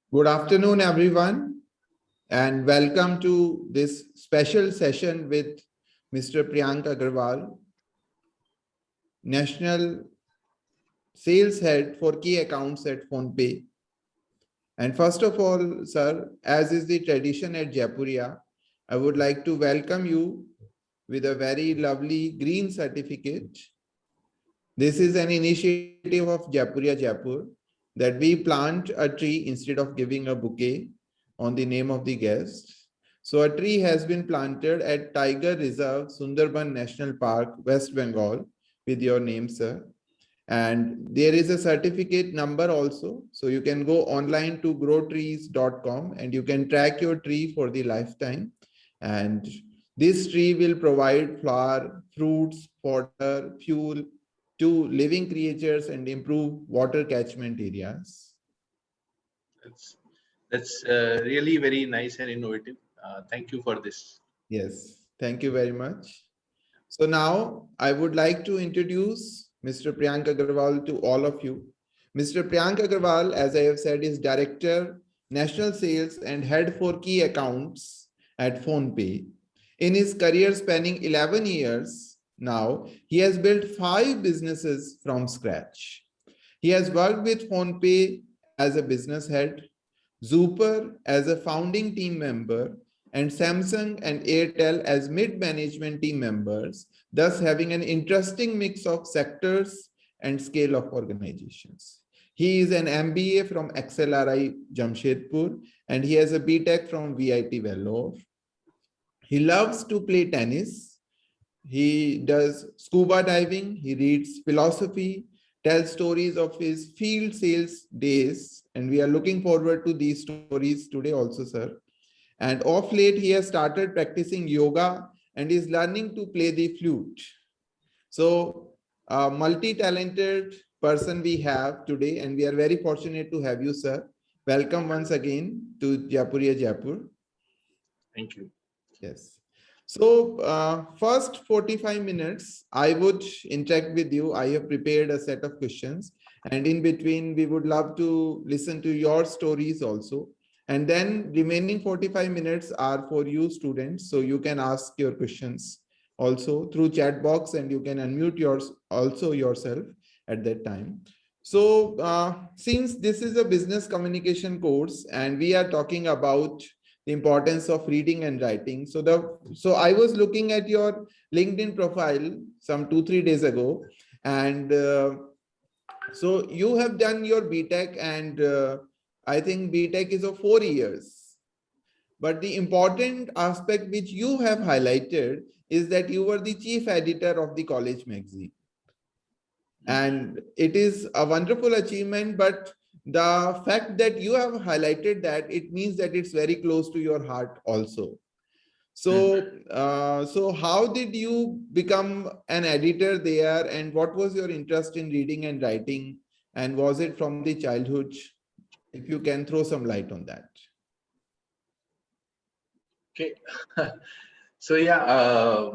Good afternoon, everyone, and welcome to this special session with Mr. Priyank Agrawal, National Sales Head for Key Accounts at PhonePe. And first of all, sir, as is the tradition at Jaipuria, I would like to welcome you with a very lovely green certificate. This is an initiative of Jaipuria Jaipur that we plant a tree instead of giving a bouquet on the name of the guest. So a tree has been planted at Tiger Reserve, Sundarban National Park, West Bengal, with your name, sir. And there is a certificate number also. So you can go online to growtrees.com and you can track your tree for the lifetime. And this tree will provide flower, fruits, fodder, fuel to living creatures and improve water catchment areas. That's really very nice and innovative. Thank you for this. Yes, thank you very much. So now I would like to introduce Mr. Priyank Agrawal to all of you. Mr. Priyank Agrawal, as I have said, is Director, National Sales and Head for Key Accounts at PhonePe. In his career spanning 11 years now, he has built 5 businesses from scratch. He has worked with PhonePe as a business head, Zooper as a founding team member, and Samsung and Airtel as mid-management team members, thus having an interesting mix of sectors and scale of organizations. He is an MBA from XLRI Jamshedpur, and he has a BTech from VIT Vellore. He loves to play tennis. He does scuba diving. He reads philosophy, tells stories of his field sales days, and we are looking forward to these stories today also, sir. And of late, he has started practicing yoga and is learning to play the flute. So, a multi-talented person we have today, and we are very fortunate to have you, sir. Welcome once again to Jaipuria Jaipur. Thank you. Yes. So, first 45 minutes, I would interact with you. I have prepared a set of questions, and in between, we would love to listen to your stories also. And then remaining 45 minutes are for you students. So you can ask your questions also through chat box, and you can unmute yours also yourself at that time. So since this is a business communication course and we are talking about the importance of reading and writing. So I was looking at your LinkedIn profile some 2-3 days ago, and so you have done your BTech, and I think BTech is of 4 years. But the important aspect which you have highlighted is that you were the chief editor of the college magazine. And it is a wonderful achievement, but the fact that you have highlighted that, it means that it's very close to your heart also. So, so how did you become an editor there, and what was your interest in reading and writing, and was it from the childhood? If you can throw some light on that. Okay. So yeah.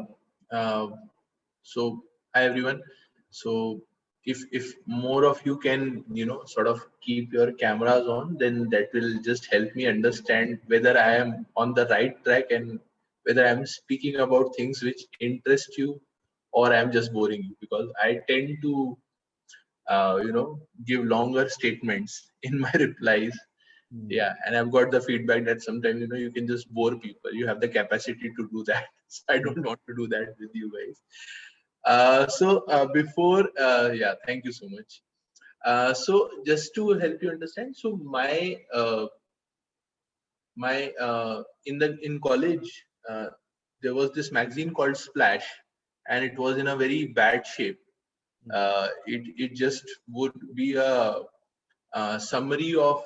So hi everyone. So if more of you can sort of keep your cameras on, then that will just help me understand whether I am on the right track and whether I'm speaking about things which interest you or I'm just boring you, because I tend to give longer statements in my replies. Yeah, and I've got the feedback that sometimes you can just bore people. You have the capacity to do that. So I don't want to do that with you guys. Before yeah, thank you so much. So just to help you understand, so in college, there was this magazine called Splash, and it was in a very bad shape. It just would be a summary of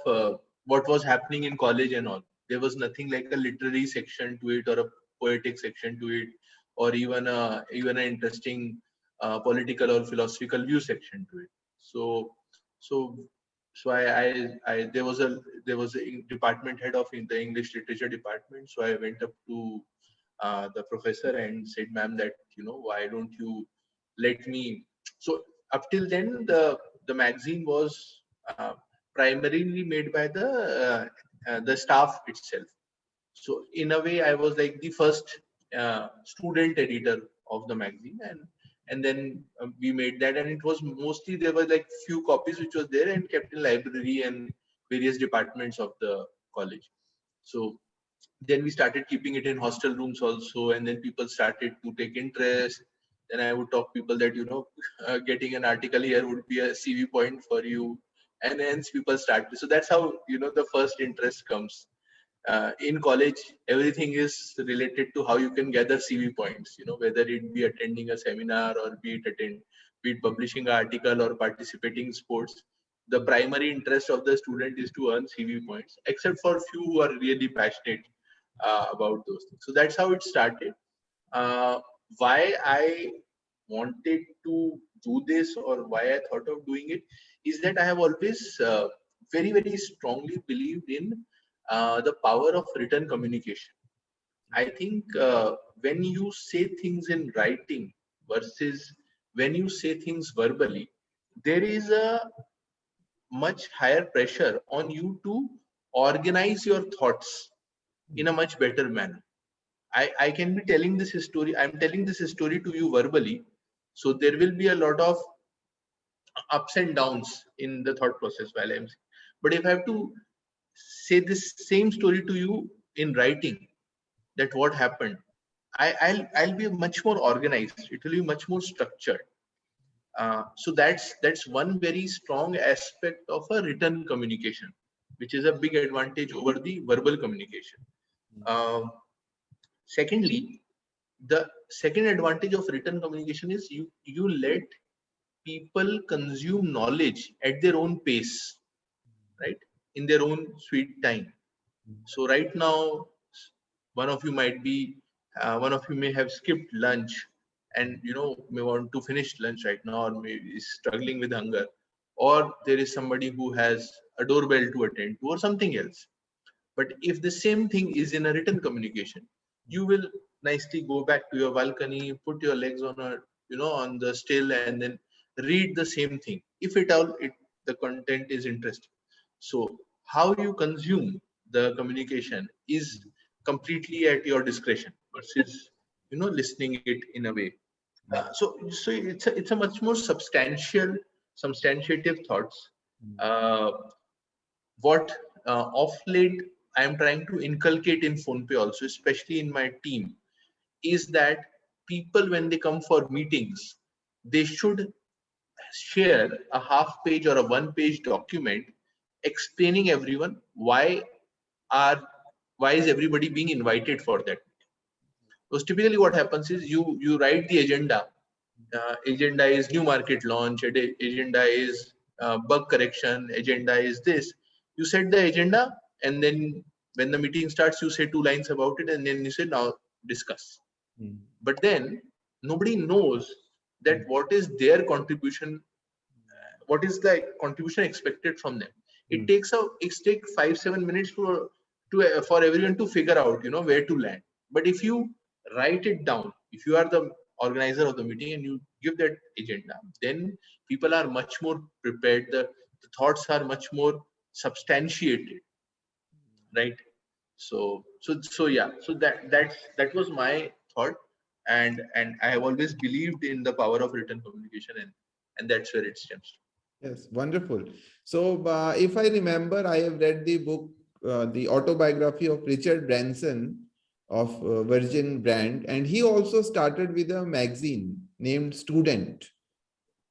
what was happening in college and all. There was nothing like a literary section to it or a poetic section to it, or even an interesting political or philosophical view section to it. So so I there was a department head of in the English literature department. So I went up to the professor and said, "Ma'am, that why don't you let me?" So up till then, the magazine was primarily made by the staff itself. So in a way, I was like the first student editor of the magazine, and then we made that, and it was mostly, there were like few copies which was there and kept in library and various departments of the college. So then we started keeping it in hostel rooms also, and then people started to take interest. Then I would talk people that, getting an article here would be a CV point for you, and hence people started. So that's how the first interest comes. In college, everything is related to how you can gather CV points, whether it be attending a seminar or be it publishing an article or participating in sports. The primary interest of the student is to earn CV points, except for few who are really passionate about those things. So that's how it started. Uh, why I wanted to do this, or why I thought of doing it, is that I have always very, very strongly believed in the power of written communication. I think when you say things in writing versus when you say things verbally, there is a much higher pressure on you to organize your thoughts in a much better manner. I can be telling this story, I'm telling this story to you verbally. So there will be a lot of ups and downs in the thought process while I'm saying. But if I have to say this same story to you in writing, that what happened, I'll be much more organized. It will be much more structured. So that's one very strong aspect of a written communication, which is a big advantage over the verbal communication. Um, Secondly, the second advantage of written communication is you let people consume knowledge at their own pace, right? In their own sweet time. So right now, one of you might be, one of you may have skipped lunch, and may want to finish lunch right now, or maybe is struggling with hunger, or there is somebody who has a doorbell to attend to, or something else. But if the same thing is in a written communication, you will nicely go back to your balcony, put your legs on on the still, and then read the same thing. If it all, the content is interesting. So how you consume the communication is completely at your discretion versus, listening it in a way. So it's a much more substantiative thoughts. Uh, what of late I am trying to inculcate in PhonePe also, especially in my team, is that people, when they come for meetings, they should share a half page or a one page document explaining everyone are why is everybody being invited for that. Because typically what happens is you write the agenda. Agenda is new market launch, agenda is bug correction, agenda is this. You set the agenda, and then when the meeting starts, you say 2 lines about it, and then you say, now discuss. But then nobody knows that what is their contribution, what is the contribution expected from them. It takes 5-7 minutes for everyone to figure out where to land. But if you write it down, if you are the organizer of the meeting and you give that agenda, then people are much more prepared. The thoughts are much more substantiated, right? So yeah, so that was my thought. And I have always believed in the power of written communication, and that's where it stems from. Yes, wonderful. So, if I remember, I have read the book, the autobiography of Richard Branson of Virgin Brand, and he also started with a magazine named Student.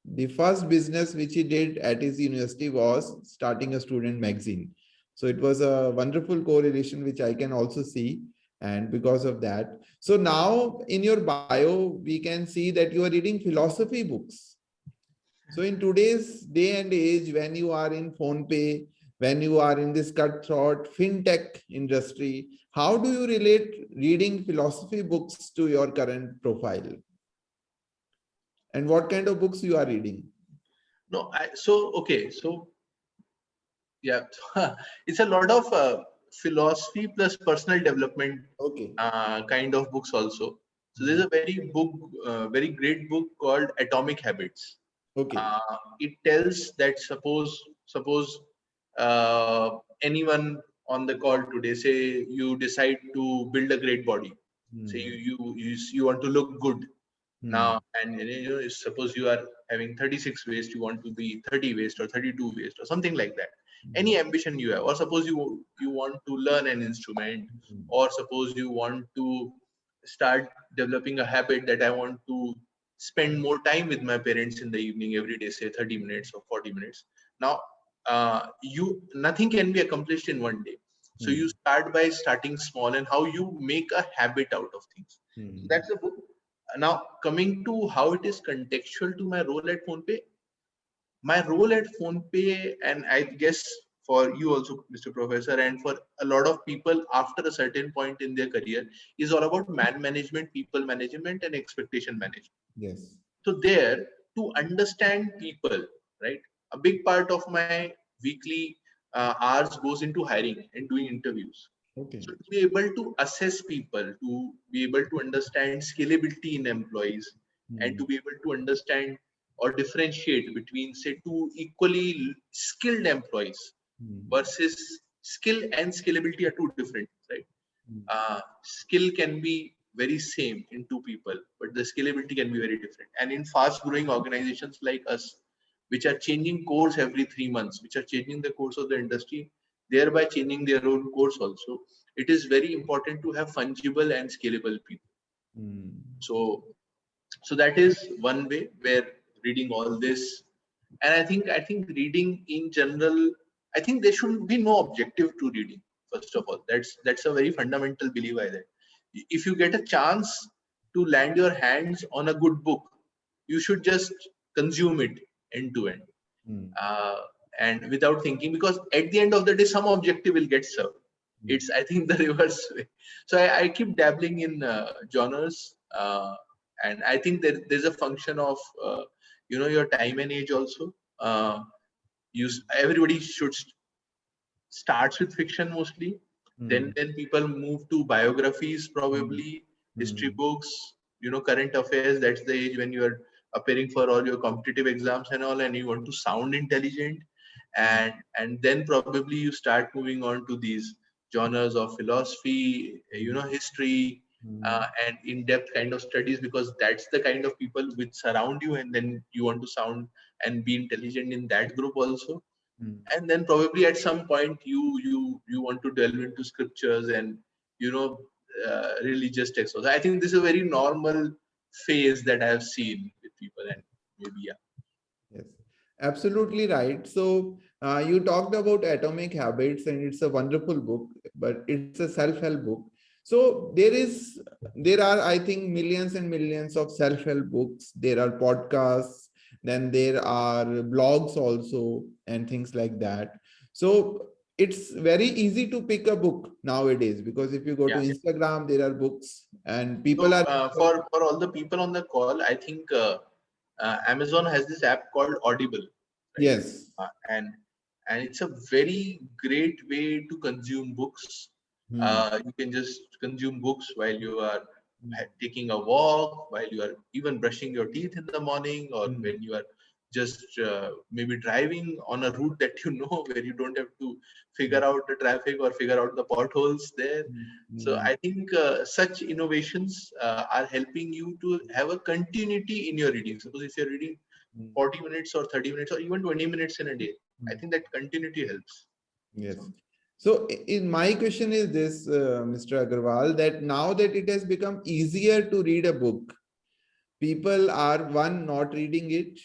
The first business which he did at his university was starting a student magazine. So it was a wonderful correlation, which I can also see. And because of that, so now in your bio, we can see that you are reading philosophy books. So in today's day and age, when you are in PhonePe, when you are in this cutthroat fintech industry, how do you relate reading philosophy books to your current profile? And what kind of books you are reading? No, so yeah, it's a lot of philosophy plus personal development Okay. kind of books also. So there's a very great book called Atomic Habits. Okay. It tells that suppose anyone on the call today, say you decide to build a great body, say you want to look good now, and suppose you are having 36 waist, you want to be 30 waist or 32 waist or something like that. Any ambition you have, or suppose you want to learn an instrument, or suppose you want to start developing a habit that I want to spend more time with my parents in the evening every day, say 30 minutes or 40 minutes. Now, you nothing can be accomplished in one day. So you start by starting small, and how you make a habit out of things. So that's the book. Now, coming to how it is contextual to my role at PhonePe, my role at PhonePe, and I guess for you also, Mr. Professor, and for a lot of people after a certain point in their career, is all about man management, people management, and expectation management. Yes. So there, to understand people, right? A big part of my weekly hours goes into hiring and doing interviews. Okay. So to be able to assess people, to be able to understand scalability in employees, and to be able to understand or differentiate between, say, two equally skilled employees versus skill and scalability are two different, right? Skill can be very same in two people, but the scalability can be very different. And in fast growing organizations like us, which are changing course every 3 months, which are changing the course of the industry, thereby changing their own course also, it is very important to have fungible and scalable people. So, so that is one way where reading all this, and I think reading in general, I think there should be no objective to reading. First of all, that's a very fundamental belief I that if you get a chance to land your hands on a good book, you should just consume it end to end, uh, and without thinking, because at the end of the day some objective will get served. It's, I think, the reverse way. So I keep dabbling in genres, and I think there's a function of your time and age also. Everybody should starts with fiction mostly, then people move to biographies, probably history books, current affairs. That's the age when you are appearing for all your competitive exams and all, and you want to sound intelligent, and then probably you start moving on to these genres of philosophy, history, and in-depth kind of studies, because that's the kind of people which surround you, and then you want to sound and be intelligent in that group also. And then probably at some point you want to delve into scriptures and religious texts also. I think this is a very normal phase that I have seen with people, and maybe Yes, absolutely right. So you talked about Atomic Habits, and it's a wonderful book, but it's a self-help book. So there are, I think, millions and millions of self-help books. There are podcasts, then there are blogs also, and things like that. So it's very easy to pick a book nowadays, because if you go to yeah. Instagram, there are books, and people So are for all the people on the call, I think Amazon has this app called Audible, right? yes. And it's a very great way to consume books. You can just consume books while you are taking a walk, while you are even brushing your teeth in the morning, or when you are just maybe driving on a route that you know, where you don't have to figure out the traffic or figure out the potholes there. So I think such innovations are helping you to have a continuity in your reading. Suppose if you're reading 40 minutes or 30 minutes or even 20 minutes in a day, I think that continuity helps. Yes. So in my question is this, Mr. Agrawal, that now that it has become easier to read a book, people are, one, not reading it,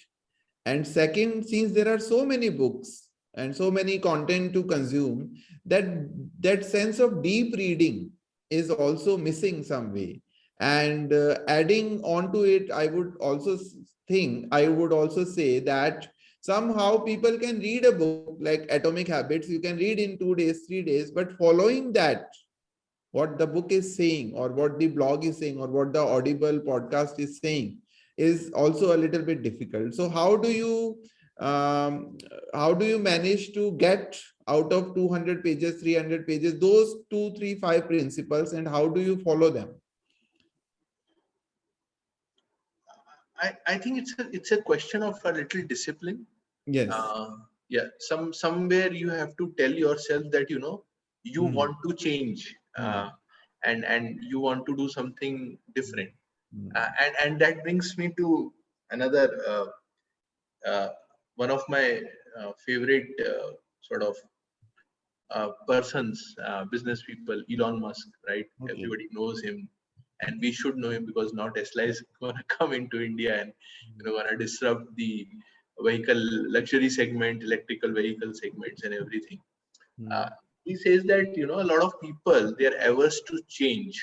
and second, since there are so many books and so many content to consume, that that sense of deep reading is also missing some way. And adding on to it, I would also say that somehow people can read a book like Atomic Habits, you can read in 2 days, 3 days, but following that, what the book is saying, or what the blog is saying, or what the Audible podcast is saying, is also a little bit difficult. So how do you manage to get out of 200 pages, 300 pages, those 2 3 5 principles, and how do you follow them? I think it's a question of a little discipline. Yes. Uh, yeah, somewhere you have to tell yourself that you Hmm. want to change, Hmm. and you want to do something different. Hmm. And that brings me to another uh, one of my favorite sort of persons, business people, Elon Musk, right? Okay. Everybody knows him, and we should know him because now Tesla is going to come into India and going to disrupt the vehicle luxury segment, electrical vehicle segments, and everything. Hmm. Uh, he says that a lot of people, they are averse to change,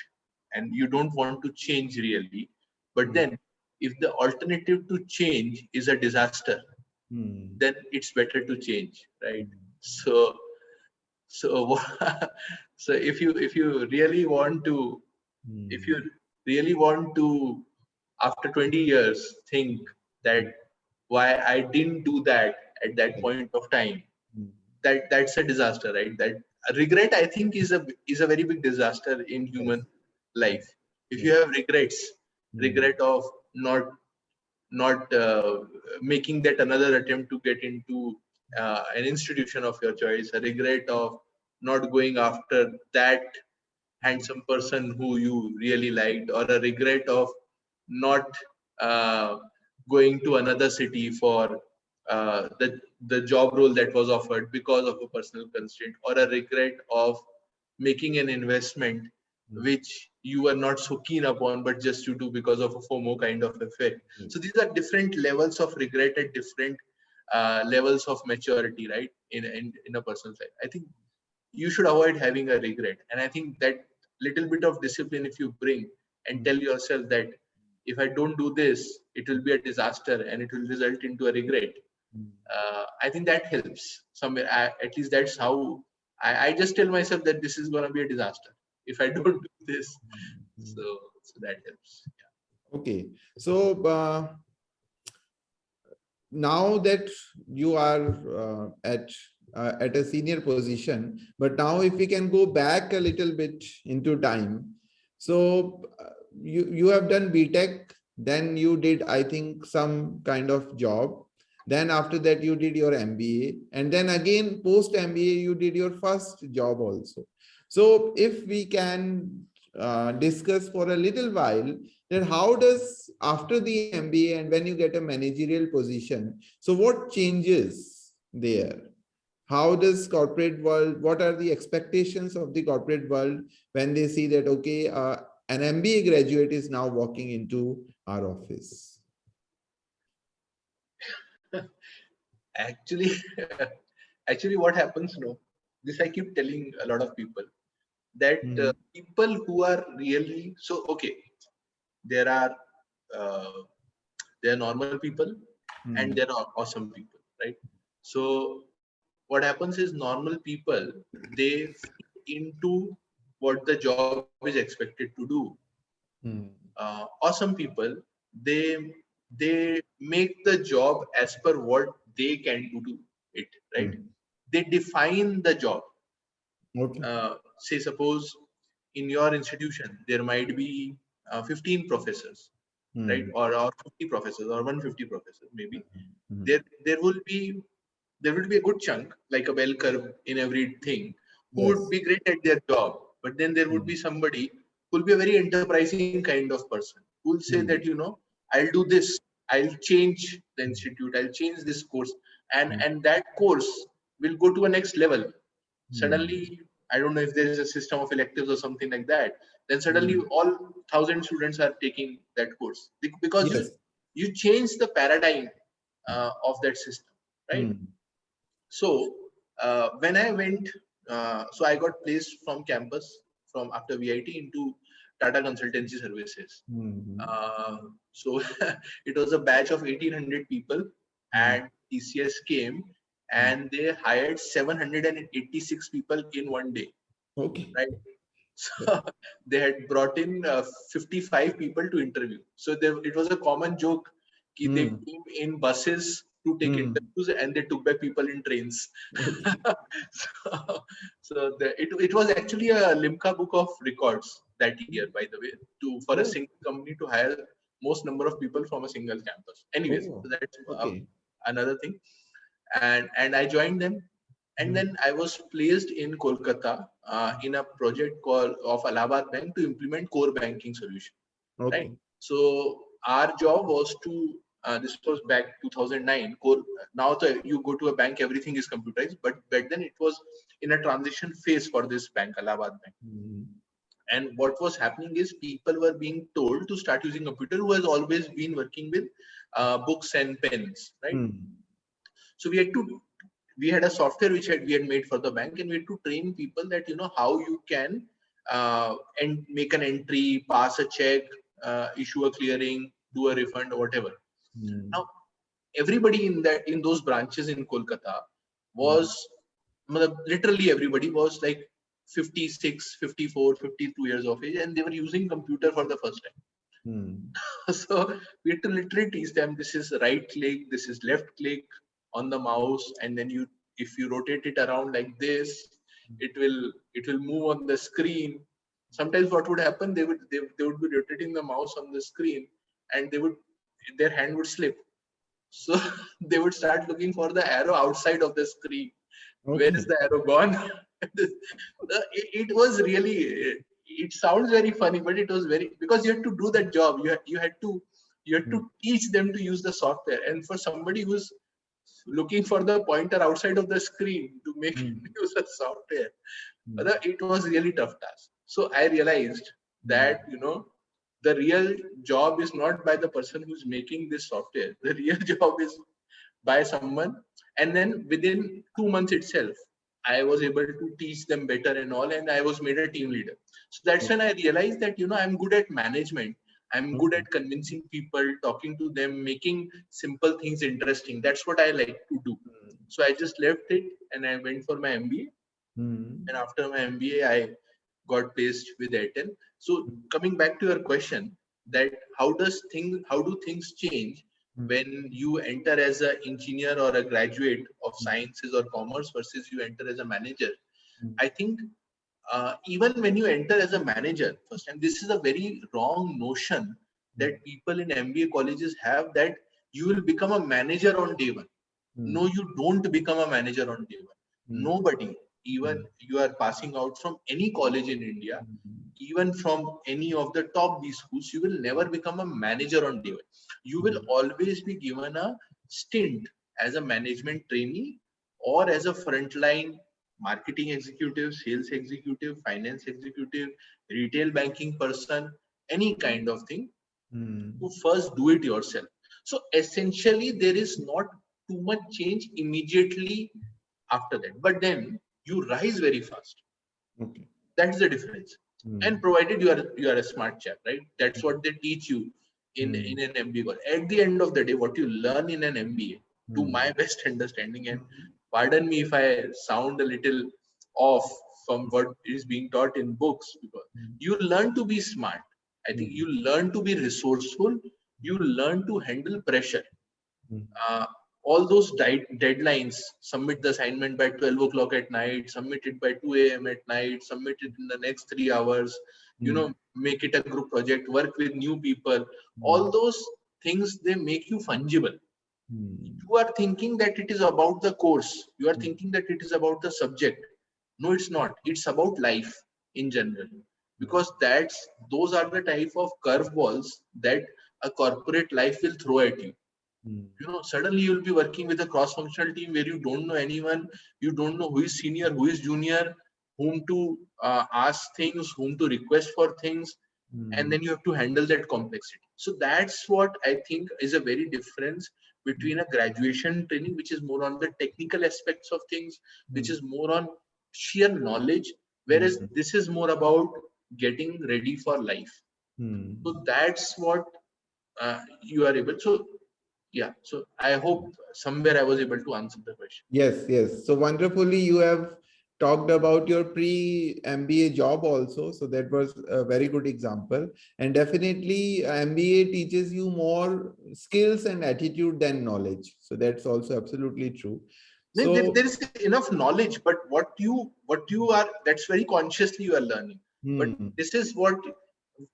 and you don't want to change really. But Hmm. then, if the alternative to change is a disaster, Hmm. then it's better to change, right? Hmm. So so if you really want to, if Hmm. you really want to, after 20 years, think that why I didn't do that at that Right. point of time, Hmm. that's a disaster, right? That regret, I think, is a very big disaster in Yes. human Yes. life. If you Yes. have regrets, Hmm. regret of not making that another attempt to get into an institution of your choice, a regret of not going after that handsome person who you really liked, or a regret of not uh, going to another city for the job role that was offered because of a personal constraint, or a regret of making an investment Hmm. which you were not so keen upon, but just you do because of a FOMO kind of effect. So Yes. these are different levels of regret at different levels of maturity, right? In a person's life, I think you should avoid having a regret. And I think that little bit of discipline, if you bring and Hmm. tell yourself that if I don't do this, it will be a disaster and it will result into a regret. Hmm. I think that helps somewhere. At least that's how I just tell myself that this is going to be a disaster if I don't do this. Hmm. So that helps. Okay. So now that you are at a senior position, but now if we can go back a little bit into time, so you have done BTech, then you did, I think, some kind of job. Then after that you did your MBA, and then again post MBA you did your first job also. So if we can discuss for a little while, then how does after the MBA and when you get a managerial position, so what changes there? How does corporate world, what are the expectations of the corporate world when they see that, okay, an MBA graduate is now walking into our office? Actually, actually, what happens? No, this I keep telling a lot of people that Mhm. people who are really so okay, there are uh, there are normal people and Mhm. there are awesome people, right? So what happens is normal people, they fit into what the job is expected to do. Mhm. Awesome people, they they make the job as per what they can do to it, right? Mhm. They define the job. Okay. Say suppose in your institution there might be 15 professors, right? Mhm. Or 50 professors or 150 professors maybe. Mhm. There there will be there will be a good chunk, like a bell curve in everything, who would Yes. be great at their job. But then there would be Mhm. somebody who will be a very enterprising kind of person, who will say that, Mhm. I'll do this, I'll change the institute, I'll change this course, and that course will go to a next level. Mhm. Suddenly, I don't know if there is a system of electives or something like that, then suddenly Mhm. all 1,000 students are taking that course because you Yes. you change the paradigm of that system, right? Mhm. So when I went, so I got placed from campus from after VIT into Tata Consultancy Services. Mhm. So it was a batch of 1,800 people, Mhm. and TCS came Mhm. and they hired 786 people in one day, Okay. right? So they had brought in 55 people to interview. So it was a common joke that they Hmm. came in buses to take Hmm. interviews and they took back people in trains. Okay. It was actually a Limca book of records that year, by the way, for a Oh. single company to hire most number of people from a single campus. Anyways, Oh. so that's Okay. another thing. and I joined them. And then I was placed in Kolkata in a project called of Allahabad Bank to implement core banking solution. Right. Okay. So our job was to this was back 2009. Core, now you go to a bank, everything is computerized, but back then it was in a transition phase for this bank, Allahabad Bank. And what was happening is people were being told to start using computer who has always been working with books and pens, right? So we had a software which we had made for the bank, and we had to train people that how you can and make an entry, pass a check, issue a clearing, do a refund or whatever. Now everybody in those branches in Kolkata was literally everybody was like 56, 54, 52 years of age, and they were using computer for the first time. So we had to literally teach them, this is right click, this is left click on the mouse, and then if you rotate it around like this, it will move on the screen. Sometimes what would happen, they would be rotating the mouse on the screen, and their hand would slip. So they would start looking for the arrow outside of the screen. Okay. Where is the arrow gone? It was really, it sounds very funny, but it was very, because you had to do that job. You had to teach them to use the software. And for somebody who's looking for the pointer outside of the screen to make use the software, it was really tough task. So I realized that the real job is not by the person who's making this software. The real job is by someone. And then within 2 months itself, I was able to teach them better and all, and I was made a team leader. So that's when I realized that I'm good at management. I'm good at convincing people, talking to them, making simple things interesting. That's what I like to do. So I just left it and I went for my MBA. And after my MBA, I got placed with Airtel. So coming back to your question, that how do things change when you enter as an engineer or a graduate of sciences or commerce versus you enter as a manager? I think even when you enter as a manager first, and this is a very wrong notion that people in MBA colleges have, that you will become a manager on day one. No, you don't become a manager on day one. Nobody, even you are passing out from any college in India, even from any of the top B schools, you will never become a manager on day one. You will always be given a stint as a management trainee or as a frontline marketing executive, sales executive, finance executive, retail banking person, any kind of thing, to first do it yourself. So essentially, there is not too much change immediately after that, but then you rise very fast. Okay. That's the difference. And provided you are a smart chap, right? That's what they teach you in an MBA. At the end of the day, what you learn in an MBA, to my best understanding, and pardon me if I sound a little off from what is being taught in books, because you learn to be smart. I think you learn to be resourceful. You learn to handle pressure. All those deadlines, submit the assignment by 12 o'clock at night, submit it by 2 a.m. at night, submit it in the next 3 hours, make it a group project, work with new people. All those things, they make you fungible. You are thinking that it is about the course. You are thinking that it is about the subject. No, it's not. It's about life in general. Because those are the type of curveballs that a corporate life will throw at you. Suddenly you'll be working with a cross-functional team where you don't know anyone, you don't know who is senior, who is junior, whom to ask things, whom to request for things, and then you have to handle that complexity. So that's what I think is a very difference between a graduation training, which is more on the technical aspects of things, which is more on sheer knowledge, whereas this is more about getting ready for life. So that's what you are able. So yeah, so I hope somewhere I was able to answer the question. Yes. So wonderfully, you have talked about your pre-MBA job also. So that was a very good example. And definitely MBA teaches you more skills and attitude than knowledge. So that's also absolutely true. So there is enough knowledge, but what you are, that's very consciously you are learning. But this is what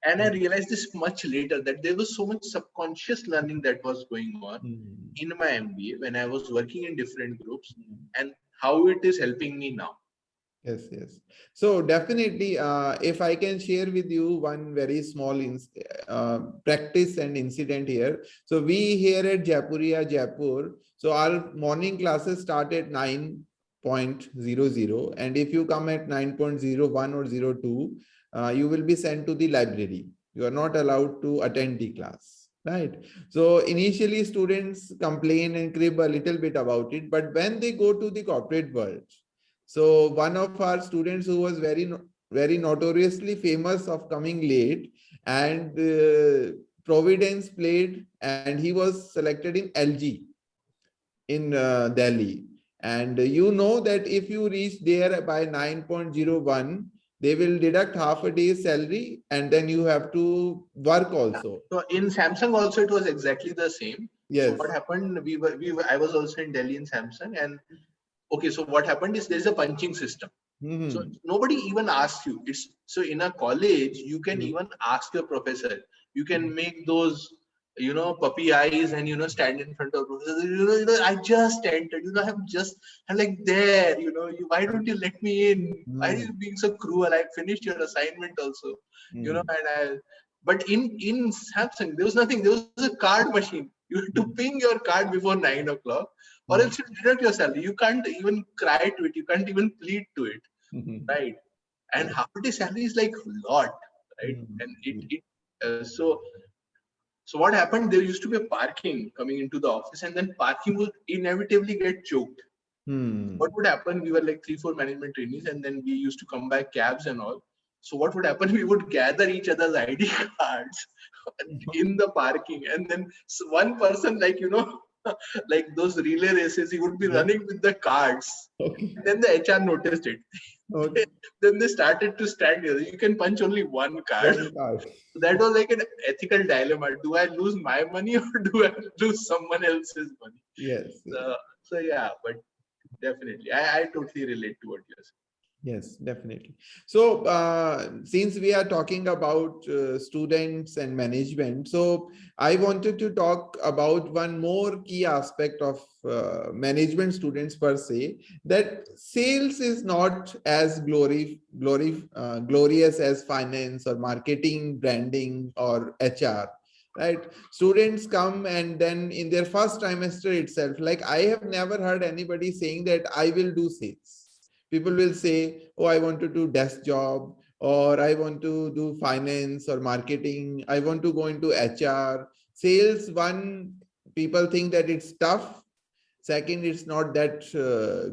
And I realized this much later, that there was so much subconscious learning that was going on Hmm. in my MBA when I was working in different groups, Hmm. and how it is helping me now. Yes, yes. So definitely, if I can share with you one very small practice and incident here. So we here at Jaipuria, Jaipur, so our morning classes start at 9:00, and if you come at 9:01 or 02, you will be sent to the library. You are not allowed to attend the class, right? So initially, students complain and crib a little bit about it, but when they go to the corporate world, so one of our students who was very notoriously famous of coming late, and Providence played, and he was selected in LG in Delhi. And you know that if you reach there by 9:01, they will deduct half a day's salary, and then you have to work also. So in Samsung also it was exactly the same. So what Yes. happened? I was also in Delhi in Samsung, and okay. So what happened is there is a punching system. So Hmm. nobody even asks you. It's so in a college you can Hmm. even ask your professor. You can make those puppy eyes and stand in front of professor. I just entered. I'm like there. Why don't you let me in? Why are you Hmm. being so cruel? I finished your assignment also. Hmm. And but in Samsung there was nothing. There was a card machine. You have to Hmm. ping your card before 9 o'clock, or Hmm. else you deduct your salary. You can't even cry to it. You can't even plead to it, Hmm. right? And Yes. half a day salary is like a lot, right? Hmm. And so what happened? There used to be a parking coming into the office, and then parking would inevitably get choked. What Hmm. would happen? We were like 3, 4 management trainees, and then we used to come by cabs and all. So what would happen? We would gather each other's ID cards in the parking, and then one person, like like those relay races, he would be Yes. running with the cards. Okay. And then the HR noticed it. Okay. Then they started to stand here. You can punch only one card. One card. That was like an ethical dilemma. Do I lose my money or do I lose someone else's money? Yes. Yes. So yeah, but definitely, I totally relate to what you're saying. Yes, definitely. So, since we are talking about students and management, so I wanted to talk about one more key aspect of management students per se, that sales is not as glorious as finance or marketing, branding, or HR. Right? Students come and then in their first trimester itself, like I have never heard anybody saying that I will do sales. People will say, oh, I want to do desk job, or I want to do finance or marketing, I want to go into HR. Sales, one, people think that it's tough. Second, it's not that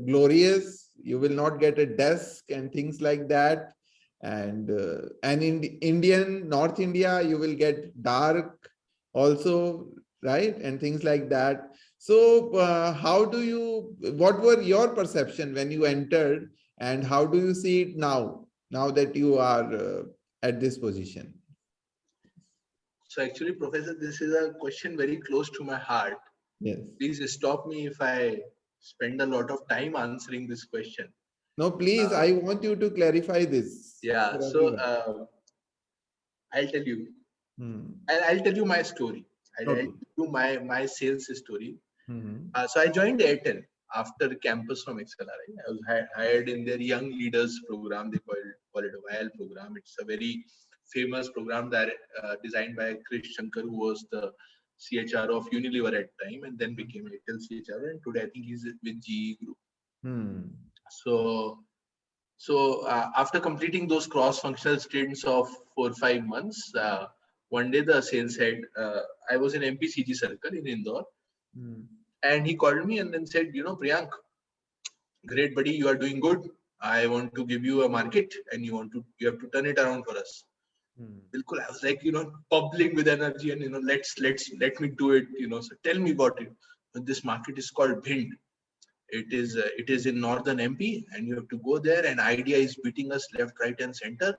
glorious. You will not get a desk and things like that. And in Indian North India, you will get dark also, right? And things like that. So, how do you? What were your perception when you entered, and how do you see it now? Now that you are at this position. So actually, Professor, this is a question very close to my heart. Yes. Please stop me if I spend a lot of time answering this question. No, please. Uh, I want you to clarify this yeah. for So everyone. I'll tell you. Hmm. I'll tell you my story. I'll Okay. tell you my sales story. Hmm. So I joined Airtel after campus from XLRI. I was hired in their Young Leaders program. They call it a YL program. It's a very famous program that designed by Krish Shankar, who was the CHR of Unilever at the time, and then became Airtel CHR. And today I think he's with GE Group. Hmm. So after completing those cross-functional stints of 4, 5 months, one day the sales head, I was in MPCG circle in Indore, Hmm. and he called me and then said, Priyank, great buddy, you are doing good. I want to give you a market, and you have to turn it around for us. Hmm. Bilkul, I was like, bubbling with energy, and let me do it. So tell me about it. This market is called Bhind. It is in northern MP, and you have to go there. And idea is beating us left, right, and center.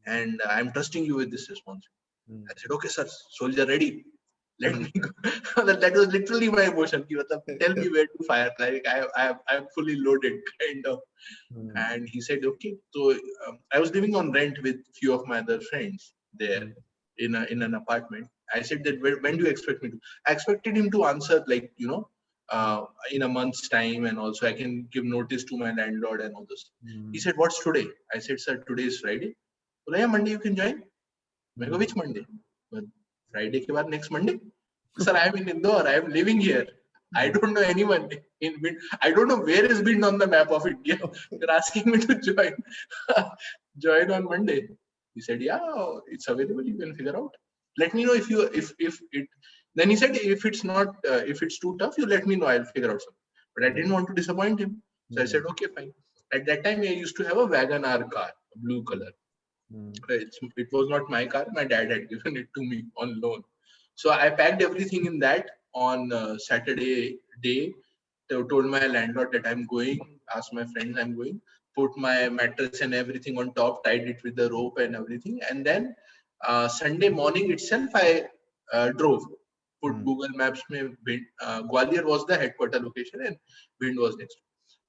And I'm trusting you with this responsibility. Hmm. I said, okay, sir, soldier ready. Let Hmm. me go. That was literally my emotion. Tell me where to fire. Like I'm fully loaded, kind of. Hmm. And he said, okay. So I was living on rent with few of my other friends. there in an apartment. I said that when do you expect me to? I expected him to answer like, in a month's time, and also I can give notice to my landlord and all this. He said, what's today? I said, sir, today is Friday. Well, yeah, Monday you can join. I go, which Monday? Well, Friday ke baad next Monday. Sir, I am in Indore. I am living here. I don't know anyone in Bind. I don't know where is Bind on the map of India. You're asking me to join. Join on Monday. He said, yeah, it's available. You can figure out. Let me know if it. Then he said, if it's not, if it's too tough, you let me know. I'll figure out something. But I didn't want to disappoint him. So I said, okay, fine. At that time, I used to have a Wagon-R car, blue color. It was not my car. My dad had given it to me on loan. So I packed everything in that on Saturday day. Told my landlord that I'm going. Asked my friends I'm going. Put my mattress and everything on top. Tied it with the rope and everything. And then Sunday morning itself, I drove. Put Google Maps. Gwalior was the headquarter location and Bhind was next.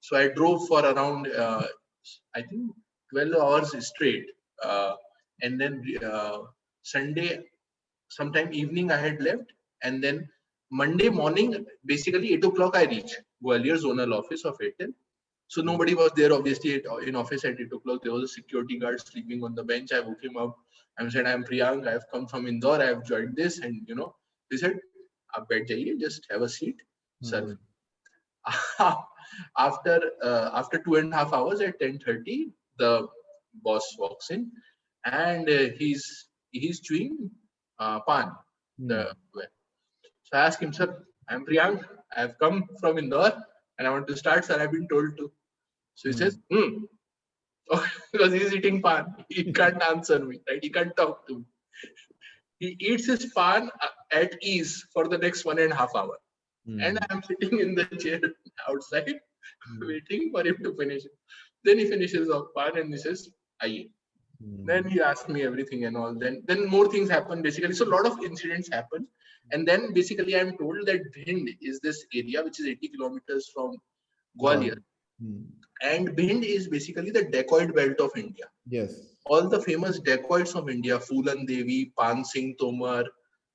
So I drove for around I think 12 hours straight. And then Sunday, sometime evening I had left, and then Monday morning, basically 8 o'clock I reached Gwalior zonal office of Airtel. So nobody was there, obviously, in office at 8 o'clock. There was a security guard sleeping on the bench. I woke him up. I said, I'm Priyank. I have come from Indore. I have joined this. And, he said, "Aap baith jaiye, just have a seat, sir." After 2.5 hours at 10:30, the boss walks in, and he's chewing pan. So I asked him, sir, I'm Priyank. I have come from Indore and I want to start, sir. I've been told to. So he says, because he's eating pan. He can't answer me, right? He can't talk to me. He eats his pan at ease for the next 1.5 hours. And I'm sitting in the chair outside waiting for him to finish it. Then he finishes off pan and he says, Aye. Then he asked me everything and all. Then more things happen basically. So a lot of incidents happen. And then basically I'm told that Bhind is this area which is 80 kilometers from Gwalior. And Bhind is basically the dacoit belt of India. Yes. All the famous dacoits of India, Phulan Devi, Pan Singh Tomar,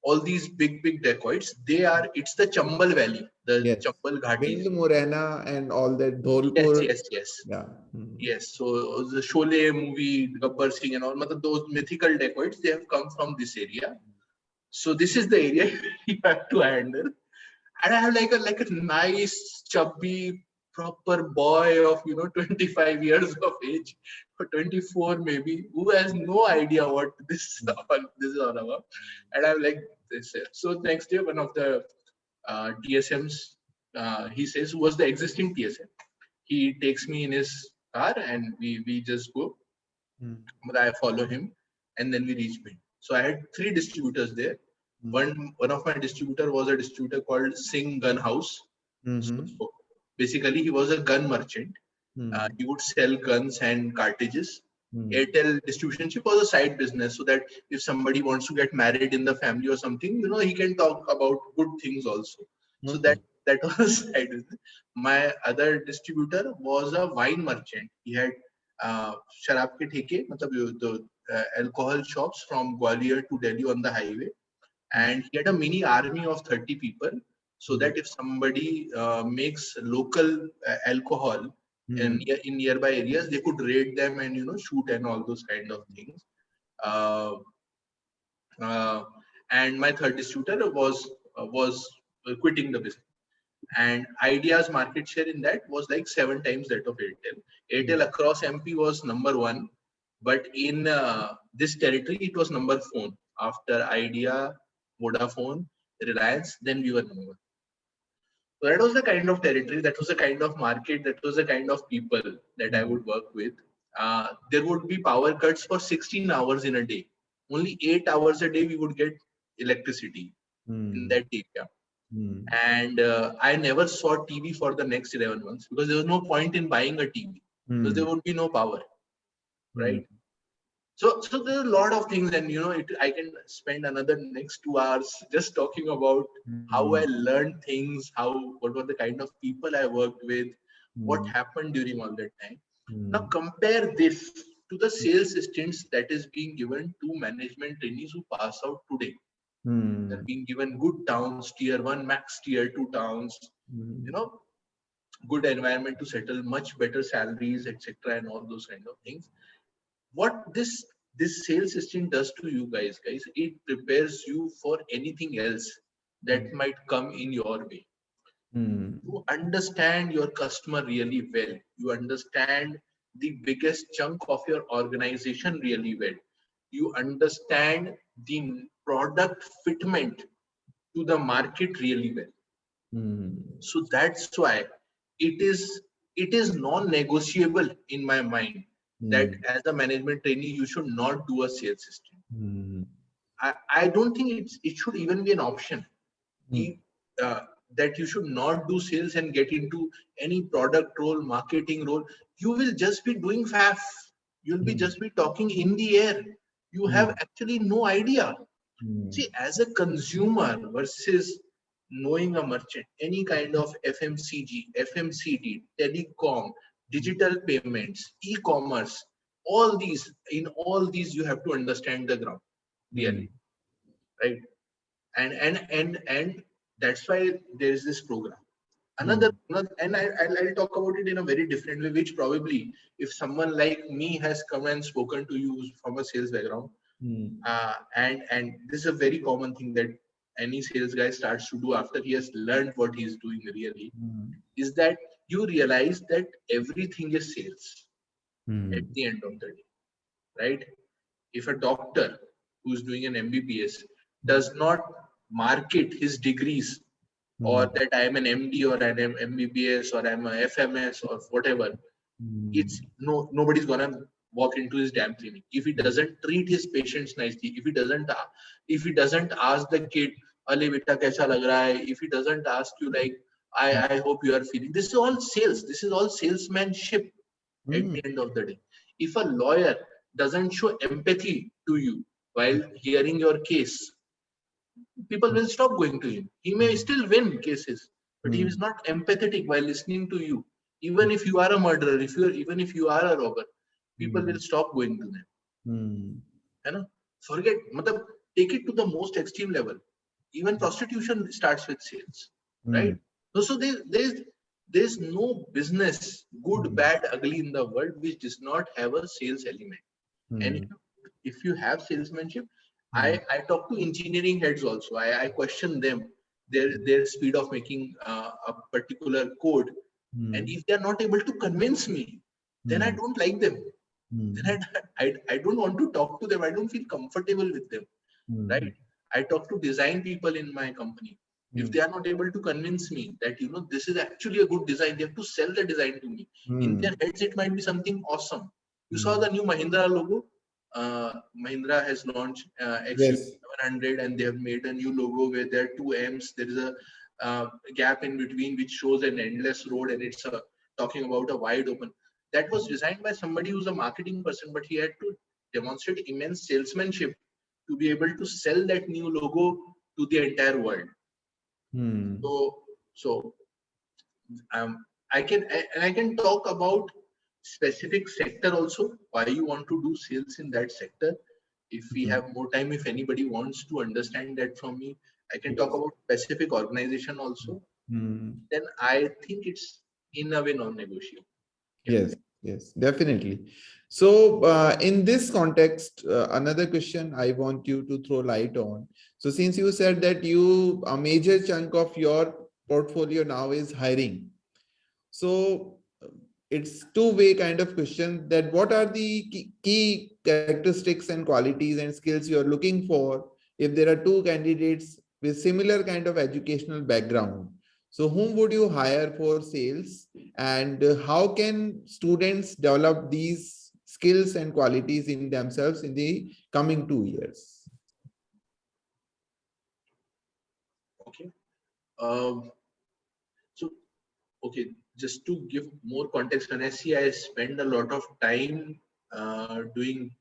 all these big dacoits, it's the Chambal Valley, the Chambal Ghati. Bhind, Morena and all that, Dholpur. Yes. Yeah. Yes, so the Sholay movie, Gabbar Singh and all, those mythical dacoits, they have come from this area. So this is the area you have to handle. And I have like a nice, chubby, proper boy of 25 years of age, or 24 maybe, who has no idea what this is all about. And I'm like this. So next day, one of the TSMs, he says, who was the existing TSM, he takes me in his car and we just go. But I follow him, and then we reach Bhind. So I had 3 distributors there. One of my distributor was a distributor called Singh Gun House. So basically, he was a gun merchant. He would sell guns and cartridges. Airtel distributionship was a side business, so that if somebody wants to get married in the family or something, he can talk about good things also. So that was side business. My other distributor was a wine merchant. He had sharab ke theke, the alcohol shops from Gwalior to Delhi on the highway. And he had a mini army of 30 people, so that if somebody makes local alcohol in nearby areas, they could raid them and shoot and all those kind of things. And my third distributor was quitting the business. And Idea's market share in that was like 7 times that of Airtel. Airtel across MP was number 1, but in this territory it was number 4. After Idea, Vodafone, Reliance, then we were number 1. So that was the kind of territory, that was the kind of market, that was the kind of people that I would work with. There would be power cuts for 16 hours in a day. Only 8 hours a day we would get electricity in that area. And I never saw TV for the next 11 months because there was no point in buying a TV because there would be no power, right? So there's a lot of things, and I can spend another next 2 hours just talking about how I learned things, what were the kind of people I worked with, what happened during all that time. Now compare this to the sales stints that is being given to management trainees who pass out today. They're being given good towns, tier 1, max tier 2 towns, good environment to settle, much better salaries, etc., and all those kind of things. What this sales stint does to you guys, it prepares you for anything else that might come in your way. You understand your customer really well. You understand the biggest chunk of your organization really well. You understand the product fitment to the market really well. So that's why it is non-negotiable in my mind that as a management trainee you should not do a sales system. I don't think it should even be an option. That you should not do sales and get into any product role, marketing role. You will just be doing faff. You'll be just be talking in the air. You have actually no idea. See, as a consumer versus knowing a merchant, any kind of FMCG, FMCD, telecom, digital payments, e-commerce, in all these you have to understand the ground really, right? And that's why there is this program. Another and I'll talk about it in a very different way, which probably if someone like me has come and spoken to you from a sales background, and this is a very common thing that any sales guy starts to do after he has learned what he's doing really, is that you realize that everything is sales at the end of the day, right? If a doctor who's doing an MBBS does not market his degrees or that I am an MD or an MBBS or I'm a FMS or whatever, it's nobody's gonna walk into his damn clinic if he doesn't treat his patients nicely. If he doesn't ask the kid, "Ale beta kaisa lag raha hai?" If he doesn't ask you like, "I hope you are feeling." This is all sales. This is all salesmanship at the end of the day. If a lawyer doesn't show empathy to you while hearing your case, people will stop going to him. He may still win cases, but he is not empathetic while listening to you. Even if you are a murderer, even if you are a robber, people will stop going to them. Forget, take it to the most extreme level. Even prostitution starts with sales, right? So there's no business, good, bad, ugly in the world which does not have a sales element. And if you have salesmanship, I talk to engineering heads also. I question them, their speed of making a particular code. And if they're not able to convince me, then I don't like them. Then I don't want to talk to them. I don't feel comfortable with them, right? I talk to design people in my company. If they are not able to convince me that, this is actually a good design, they have to sell the design to me. In their heads, it might be something awesome. You saw the new Mahindra logo? Mahindra has launched XUV700 and they have made a new logo where there are two M's. There is a gap in between which shows an endless road, and it's talking about a wide open. That was designed by somebody who's a marketing person, but he had to demonstrate immense salesmanship to be able to sell that new logo to the entire world. So I can talk about specific sector also, why you want to do sales in that sector. If we have more time, if anybody wants to understand that from me, I can talk about specific organization also. Then I think it's in a way non-negotiable. Yes, definitely. So in this context, another question I want you to throw light on. So since you said that a major chunk of your portfolio now is hiring. So it's two-way kind of question, that what are the key characteristics and qualities and skills you're looking for if there are two candidates with similar kind of educational background? So whom would you hire for sales, and how can students develop these skills and qualities in themselves in the coming 2 years? Okay. Okay, just to give more context, when I see I spend a lot of time doing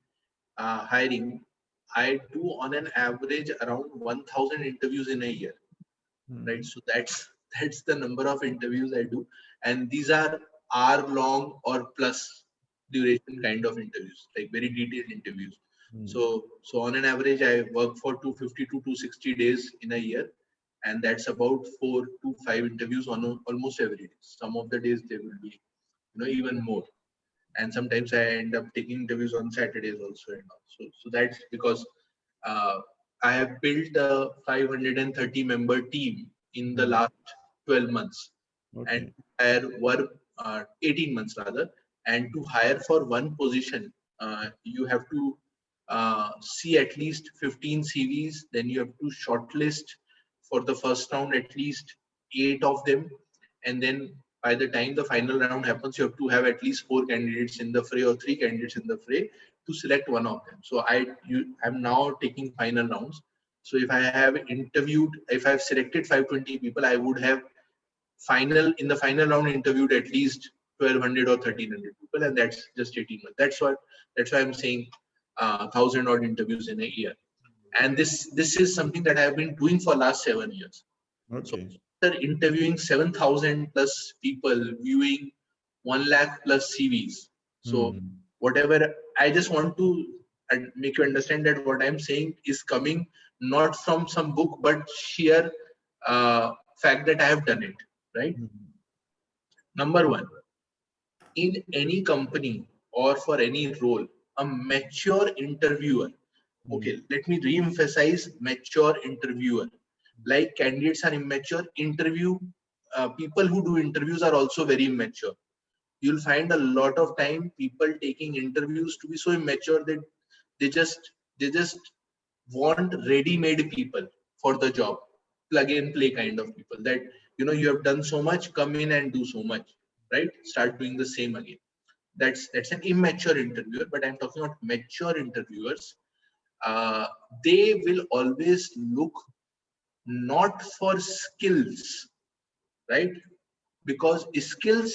hiring, I do on an average around 1,000 interviews in a year, right? So that's the number of interviews I do, and these are hour long or plus duration kind of interviews, like very detailed interviews. Hmm. So on an average, I work for 250 to 260 days in a year, and that's about 4 to 5 interviews on almost every day. Some of the days there will be, even more, and sometimes I end up taking interviews on Saturdays also and all. So that's because uh, I have built a 530 member team in the Hmm. last 12 months, and Okay. hire work 18 months rather, and to hire for one position, you have to see at least 15 CVs, then you have to shortlist for the first round at least 8 of them, and then by the time the final round happens, you have to have at least 4 candidates in the fray or 3 candidates in the fray to select one of them. So I'm now taking final rounds. So if I've selected 520 people, I would have in the final round interviewed at least 1200 or 1300 people, and that's just 18 months. That's why I'm saying 1000 odd interviews in a year, and this is something that I have been doing for last 7 years. So Okay. after interviewing 7,000 plus people, viewing 1 lakh plus CVs, so Hmm. whatever, I just want to make you understand that what I'm saying is coming not from some book, but sheer fact that I have done it, right? Hmm. Number one, in any company or for any role, a mature interviewer. Hmm. Okay, let me re-emphasize mature interviewer. Like candidates are immature, people who do interviews are also very immature. You'll find a lot of time people taking interviews to be so immature that they just they just want ready-made people for the job, plug and play kind of people, that you have done so much, come in and do so much, right? Start doing the same again. That's an immature interviewer. But I'm talking about mature interviewers. uh, they will always look not for skills, right? Because skills,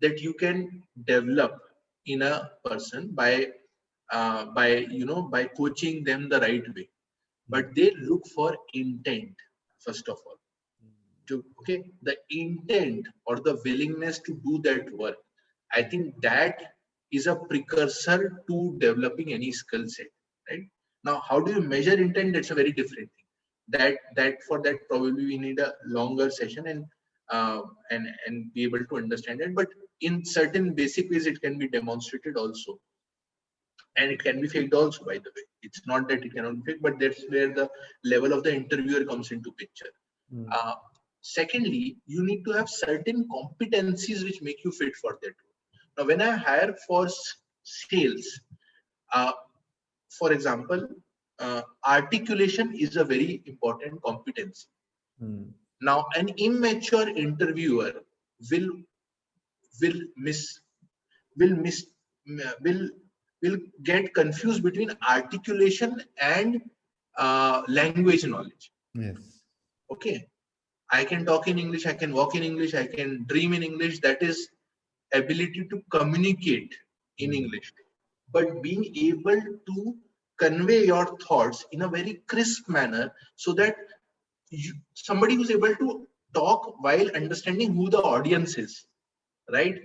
that you can develop in a person by coaching them the right way. But they look for intent, first of all. The intent or the willingness to do that work, I think that is a precursor to developing any skill set, right? Now, how do you measure intent? That's a very different thing. That for that probably we need a longer session, and be able to understand it. But in certain basic ways it can be demonstrated also, and it can be faked also, by the way. It's not that it cannot be faked, but that's where the level of the interviewer comes into picture. Hmm. uh, Secondly, you need to have certain competencies which make you fit for that role. Now, when I hire for sales, uh, for example, articulation is a very important competency. Hmm. Now, an immature interviewer will will miss will miss will will get confused between articulation and language knowledge. Yes. Okay, I can talk in English, I can walk in English, I can dream in English. That is ability to communicate in Hmm. English. But being able to convey your thoughts in a very crisp manner, so that somebody who's able to talk while understanding who the audience is, right?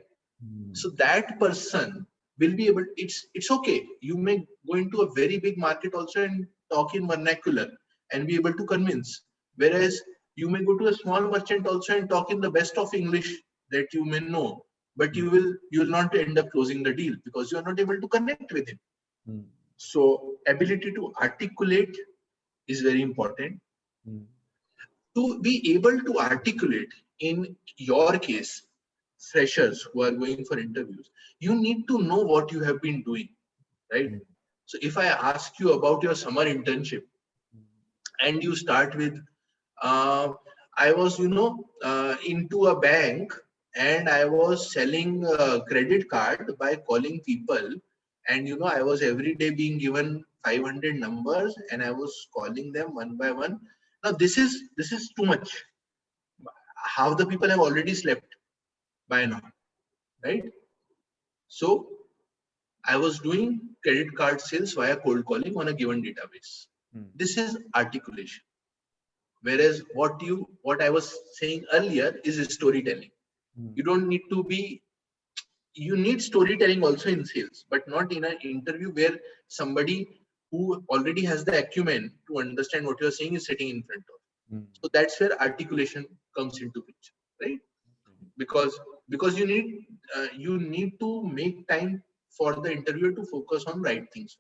Hmm. So that person will be able, it's okay, you may go into a very big market also and talk in vernacular and be able to convince, whereas you may go to a small merchant also and talk in the best of English that you may know, but Hmm. you will not end up closing the deal because you are not able to connect with him. Hmm. So ability to articulate is very important. Hmm. To be able to articulate, in your case, freshers who are going for interviews, you need to know what you have been doing, right? Hmm. So if I ask you about your summer internship and you start with, uh, I was into a bank, and I was selling a credit card by calling people, and I was every day being given 500 numbers and I was calling them one by one. Now this is too much. Half the people have already slept by now, right? So I was doing credit card sales via cold calling on a given database. Hmm. This is articulation. Whereas what I was saying earlier is storytelling. Hmm. You don't need to be you need storytelling also in sales, but not in an interview where somebody who already has the acumen to understand what you're saying is sitting in front of. So that's where articulation comes into picture, right? Because you need to make time for the interviewer to focus on right things.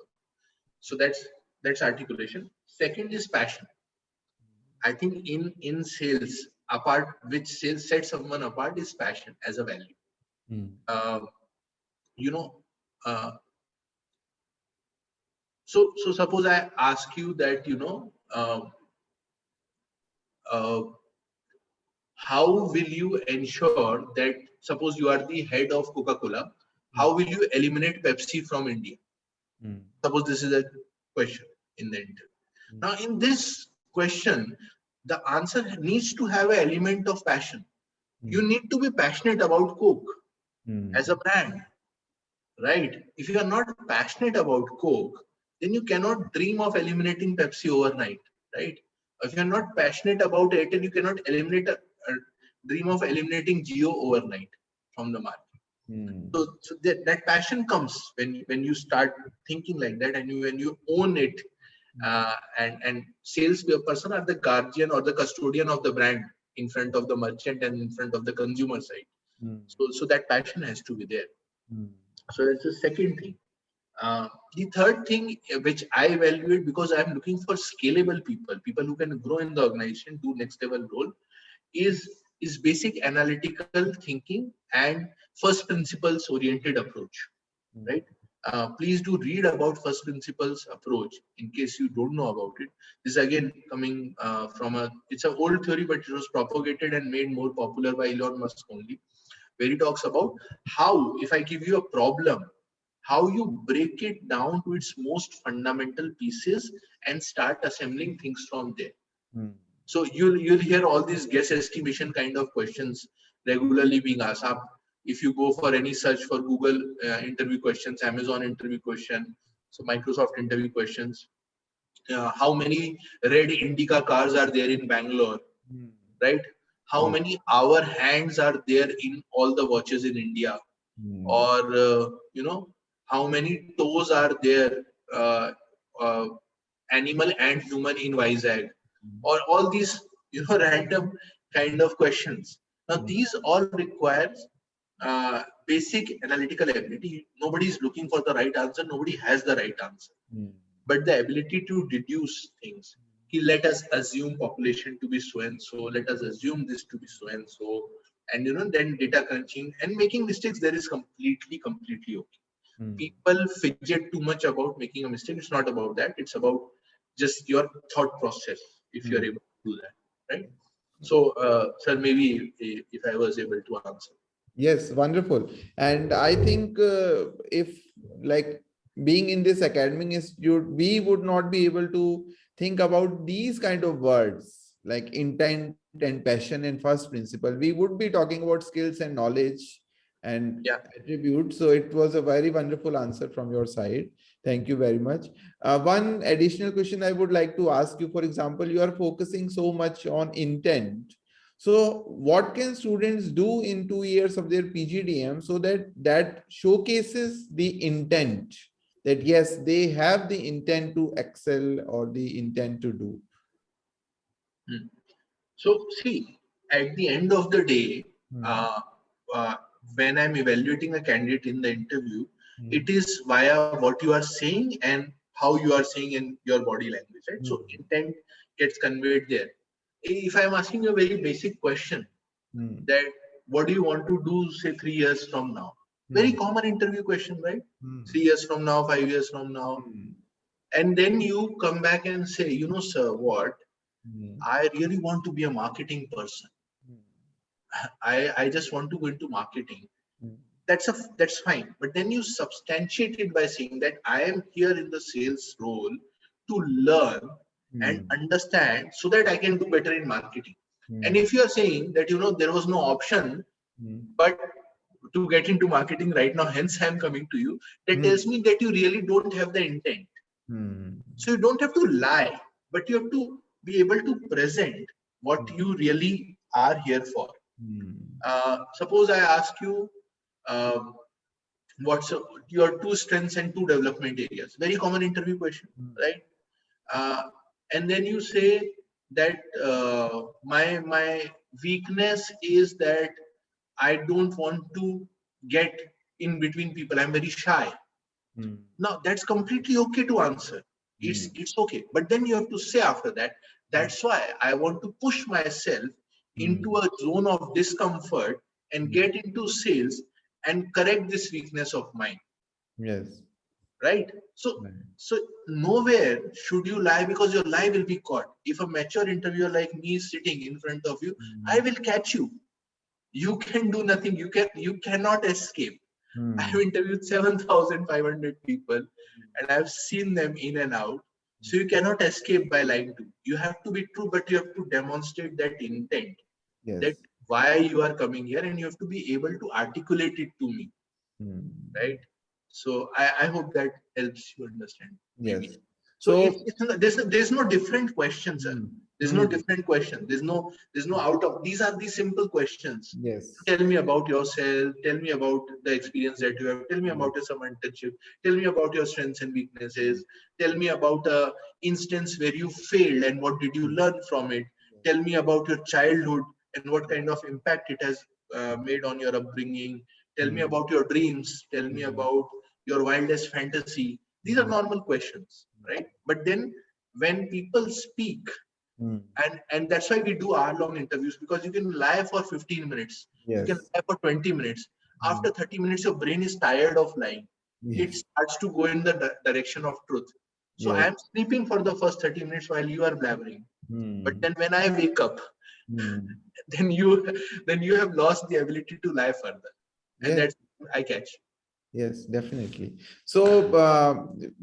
So that's articulation. Second is passion. I think in sales, apart which sales sets someone apart is passion as a value. Uh, you know, uh, so suppose I ask you that, uh, how will you ensure that, suppose you are the head of Coca-Cola, how will you eliminate Pepsi from India? Suppose this is a question in the interview. Now, in this question, the answer needs to have an element of passion. You need to be passionate about Coke as a brand, right? If you are not passionate about Coke, then you cannot dream of eliminating Pepsi overnight, right? If you are not passionate about Airtel, you cannot a dream of eliminating Jio overnight from the market. So that passion comes when you start thinking like that, and when you own it, and sales person are the guardian or the custodian of the brand in front of the merchant and in front of the consumer side. So that passion has to be there. So that's the second thing. The third thing which I evaluate, because I'm looking for scalable people who can grow in the organization, do next level role, is basic analytical thinking and first principles oriented approach, right? Please do read about first principles approach in case you don't know about it. This again coming it's an old theory, but it was propagated and made more popular by Elon Musk only, where he talks about how, if I give you a problem, how you break it down to its most fundamental pieces and start assembling things from there. So you'll hear all these guess estimation kind of questions regularly being asked. If you go for any search for Google interview questions, Amazon interview question, so Microsoft interview questions, how many red Indica cars are there in Bangalore, right? How many hour hands are there in all the watches in India, or how many toes are there, uh, animal and human in Vizag, or all these random kind of questions. Now these all requires basic analytical ability. Nobody is looking for the right answer. Nobody has the right answer, but the ability to deduce things. Let us assume population to be so and so. Let us assume this to be so and so, and then data crunching and making mistakes. There is completely okay. People fidget too much about making a mistake. It's not about that. It's about just your thought process. If you're able to do that, right? So, sir, maybe if I was able to answer. Yes, wonderful. And I think if like being in this academic institute, we would not be able to think about these kind of words like intent and passion and first principle. We would be talking about skills and knowledge and attributes. So it was a very wonderful answer from your side. Thank you very much. One additional question I would like to ask you, for example, you are focusing so much on intent. So what can students do in 2 years of their PGDM so that showcases the intent, that yes, they have the intent to excel or the intent to do? So see, at the end of the day, when I'm evaluating a candidate in the interview, it is via what you are saying and how you are saying in your body language, right? So intent gets conveyed there. If I'm asking you a very basic question, that what do you want to do, say 3 years from now? Very common interview question, right? 3 years from now, 5 years from now. And then you come back and say, sir, what? I really want to be a marketing person. I just want to go into marketing. That's fine. But then you substantiate it by saying that I am here in the sales role to learn and understand so that I can do better in marketing. And if you are saying that, there was no option, but to get into marketing right now, hence I'm coming to you, that tells me that you really don't have the intent. So you don't have to lie, but you have to be able to present what you really are here for. Suppose I ask you, what's your two strengths and two development areas? Very common interview question, right? uh, and then you say that my weakness is that I don't want to get in between people, I'm very shy. Now that's completely okay to answer. It's okay, but then you have to say after that, that's why I want to push myself into a zone of discomfort and get into sales and correct this weakness of mine. Yes. Right? So Right. so nowhere should you lie, because your lie will be caught. If a mature interviewer like me is sitting in front of you, I will catch you. You can do nothing. You cannot escape. I have interviewed 7,500 people and I've seen them in and out. So you cannot escape by lying to. You have to be true, but you have to demonstrate that intent, that Yes. why you are coming here, and you have to be able to articulate it to me. Right? So I hope that helps you understand. Maybe. Yes. So So there's no different questions, sir. There's no hmm. different question. There's no out of, these are the simple questions. Yes. Tell me about yourself. Tell me about the experience that you have. Tell me about your some internship. Tell me about your strengths and weaknesses. Tell me about a instance where you failed and what did you learn from it. Tell me about your childhood and what kind of impact it has made on your upbringing. Tell me about your dreams. Tell me about your wildest fantasy. These are normal questions, right? But then when people speak, and that's why we do hour-long interviews, because you can lie for 15 minutes, you can Yes. lie for 20 minutes. After 30 minutes, your brain is tired of lying. It Yes. starts to go in the direction of truth. So I Yes. am sleeping for the first 30 minutes while you are blabbering. But Hmm. then when I wake up, Hmm. then you have lost the ability to lie further. And Yes. that's I catch. Yes, definitely. So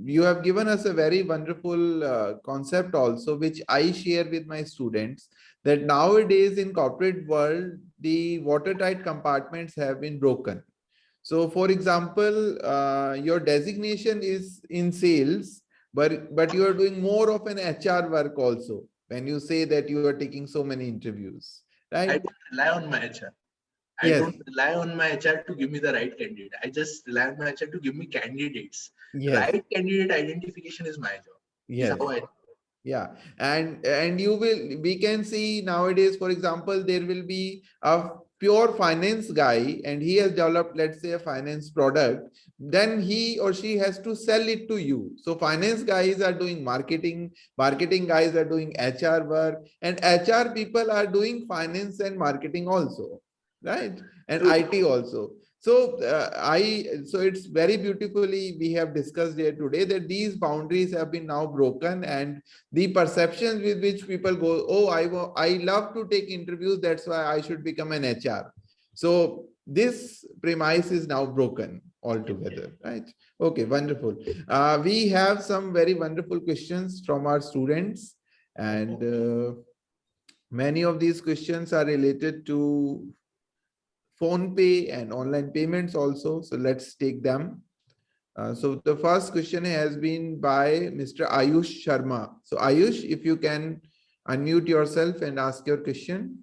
you have given us a very wonderful concept also, which I share with my students, that nowadays in corporate world, the watertight compartments have been broken. So for example, your designation is in sales, but you are doing more of an HR work also when you say that you are taking so many interviews, I right? don't rely on my HR. I Yes, don't rely on my HR to give me the right candidate. I just rely on my HR to give me candidates. yes, Right candidate identification is my job. Is yes. how I. Yeah, and you will, we can see nowadays, for example, there will be a pure finance guy and he has developed, let's say, a finance product, then he or she has to sell it to you. So finance guys are doing marketing, marketing guys are doing HR work, and HR people are doing finance and marketing also, right? And True. IT also. So so it's very beautifully we have discussed here today that these boundaries have been now broken, and the perceptions with which people go, oh, I love to take interviews, that's why I should become an HR. So this premise is now broken altogether, right? Okay, wonderful. We have some very wonderful questions from our students, and many of these questions are related to PhonePe and online payments also. So let's take them. So the first question has been by Mr. Ayush Sharma. So Ayush, if you can unmute yourself and ask your question.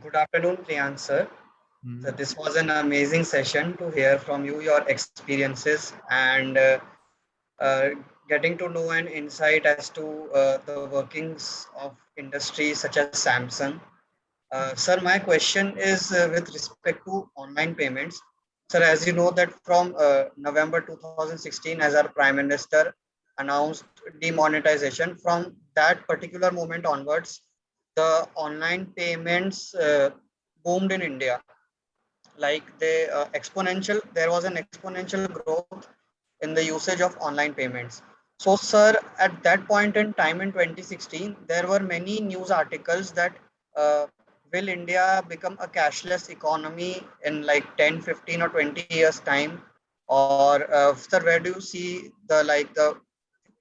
Good afternoon, Priyank sir. So Hmm. this was an amazing session to hear from you, your experiences, and uh, getting to know an insight as to the workings of industries such as Samsung. Sir, my question is with respect to online payments. Sir, as you know that from November 2016, as our Prime Minister announced demonetization, from that particular moment onwards, the online payments boomed in India. Like there was an exponential growth in the usage of online payments. So, sir, at that point in time in 2016, there were many news articles that will India become a cashless economy in like 10, 15 or 20 years time? Or, sir, where do you see the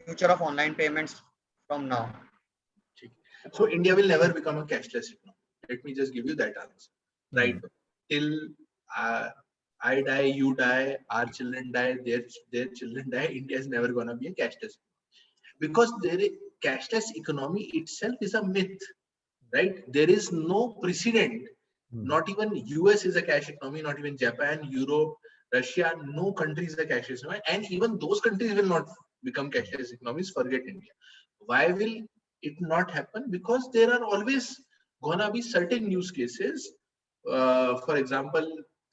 future of online payments from now? So India will never become a cashless economy. Let me just give you that answer. Right. Hmm. Till uh, I die, you die, our children die, their children die, India is never gonna be a cashless, because cashless economy itself is a myth, right? There is no precedent. Hmm. Not even US is a cash economy, not even Japan, Europe, Russia, no country is a cashless economy, and even those countries will not become cashless economies. Forget India. Why will it not happen? Because there are always gonna be certain use cases. For example,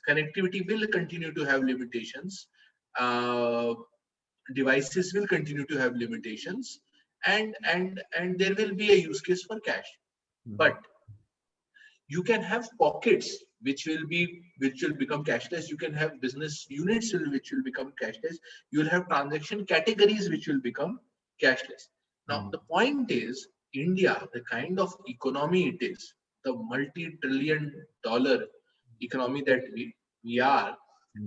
connectivity will continue to have limitations. Uh, Devices will continue to have limitations, and there will be a use case for cash. But you can have pockets which will become cashless. You can have business units which will become cashless. You will have transaction categories which will become cashless. Now the point is, India, the kind of economy it is, the multi-trillion dollar economy that we are,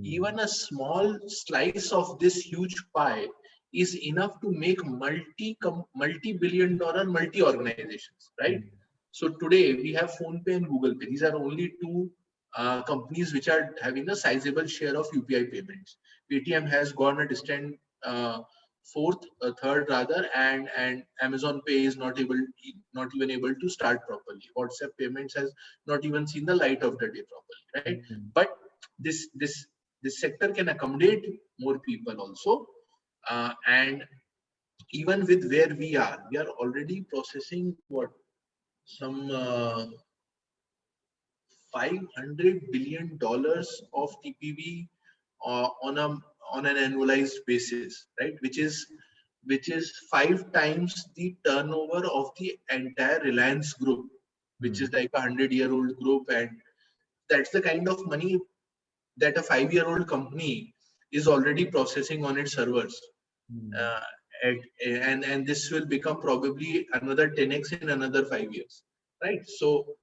even a small slice of this huge pie is enough to make multi-billion dollar multi organizations, right? So today we have PhonePe and Google Pay. These are only two companies which are having a sizable share of UPI payments. Paytm has gone a distant third rather, and Amazon Pay is not even able to start properly. WhatsApp payments has not even seen the light of the day properly, right? But this sector can accommodate more people also, and even with where we are already processing what, some $500 billion of TPV on an annualized basis, right? Which is 5 times the turnover of the entire Reliance group, which is like 100-year-old group, and that's the kind of money that a 5-year-old company is already processing on its servers. And this will become probably another 10x in another 5 years, right? So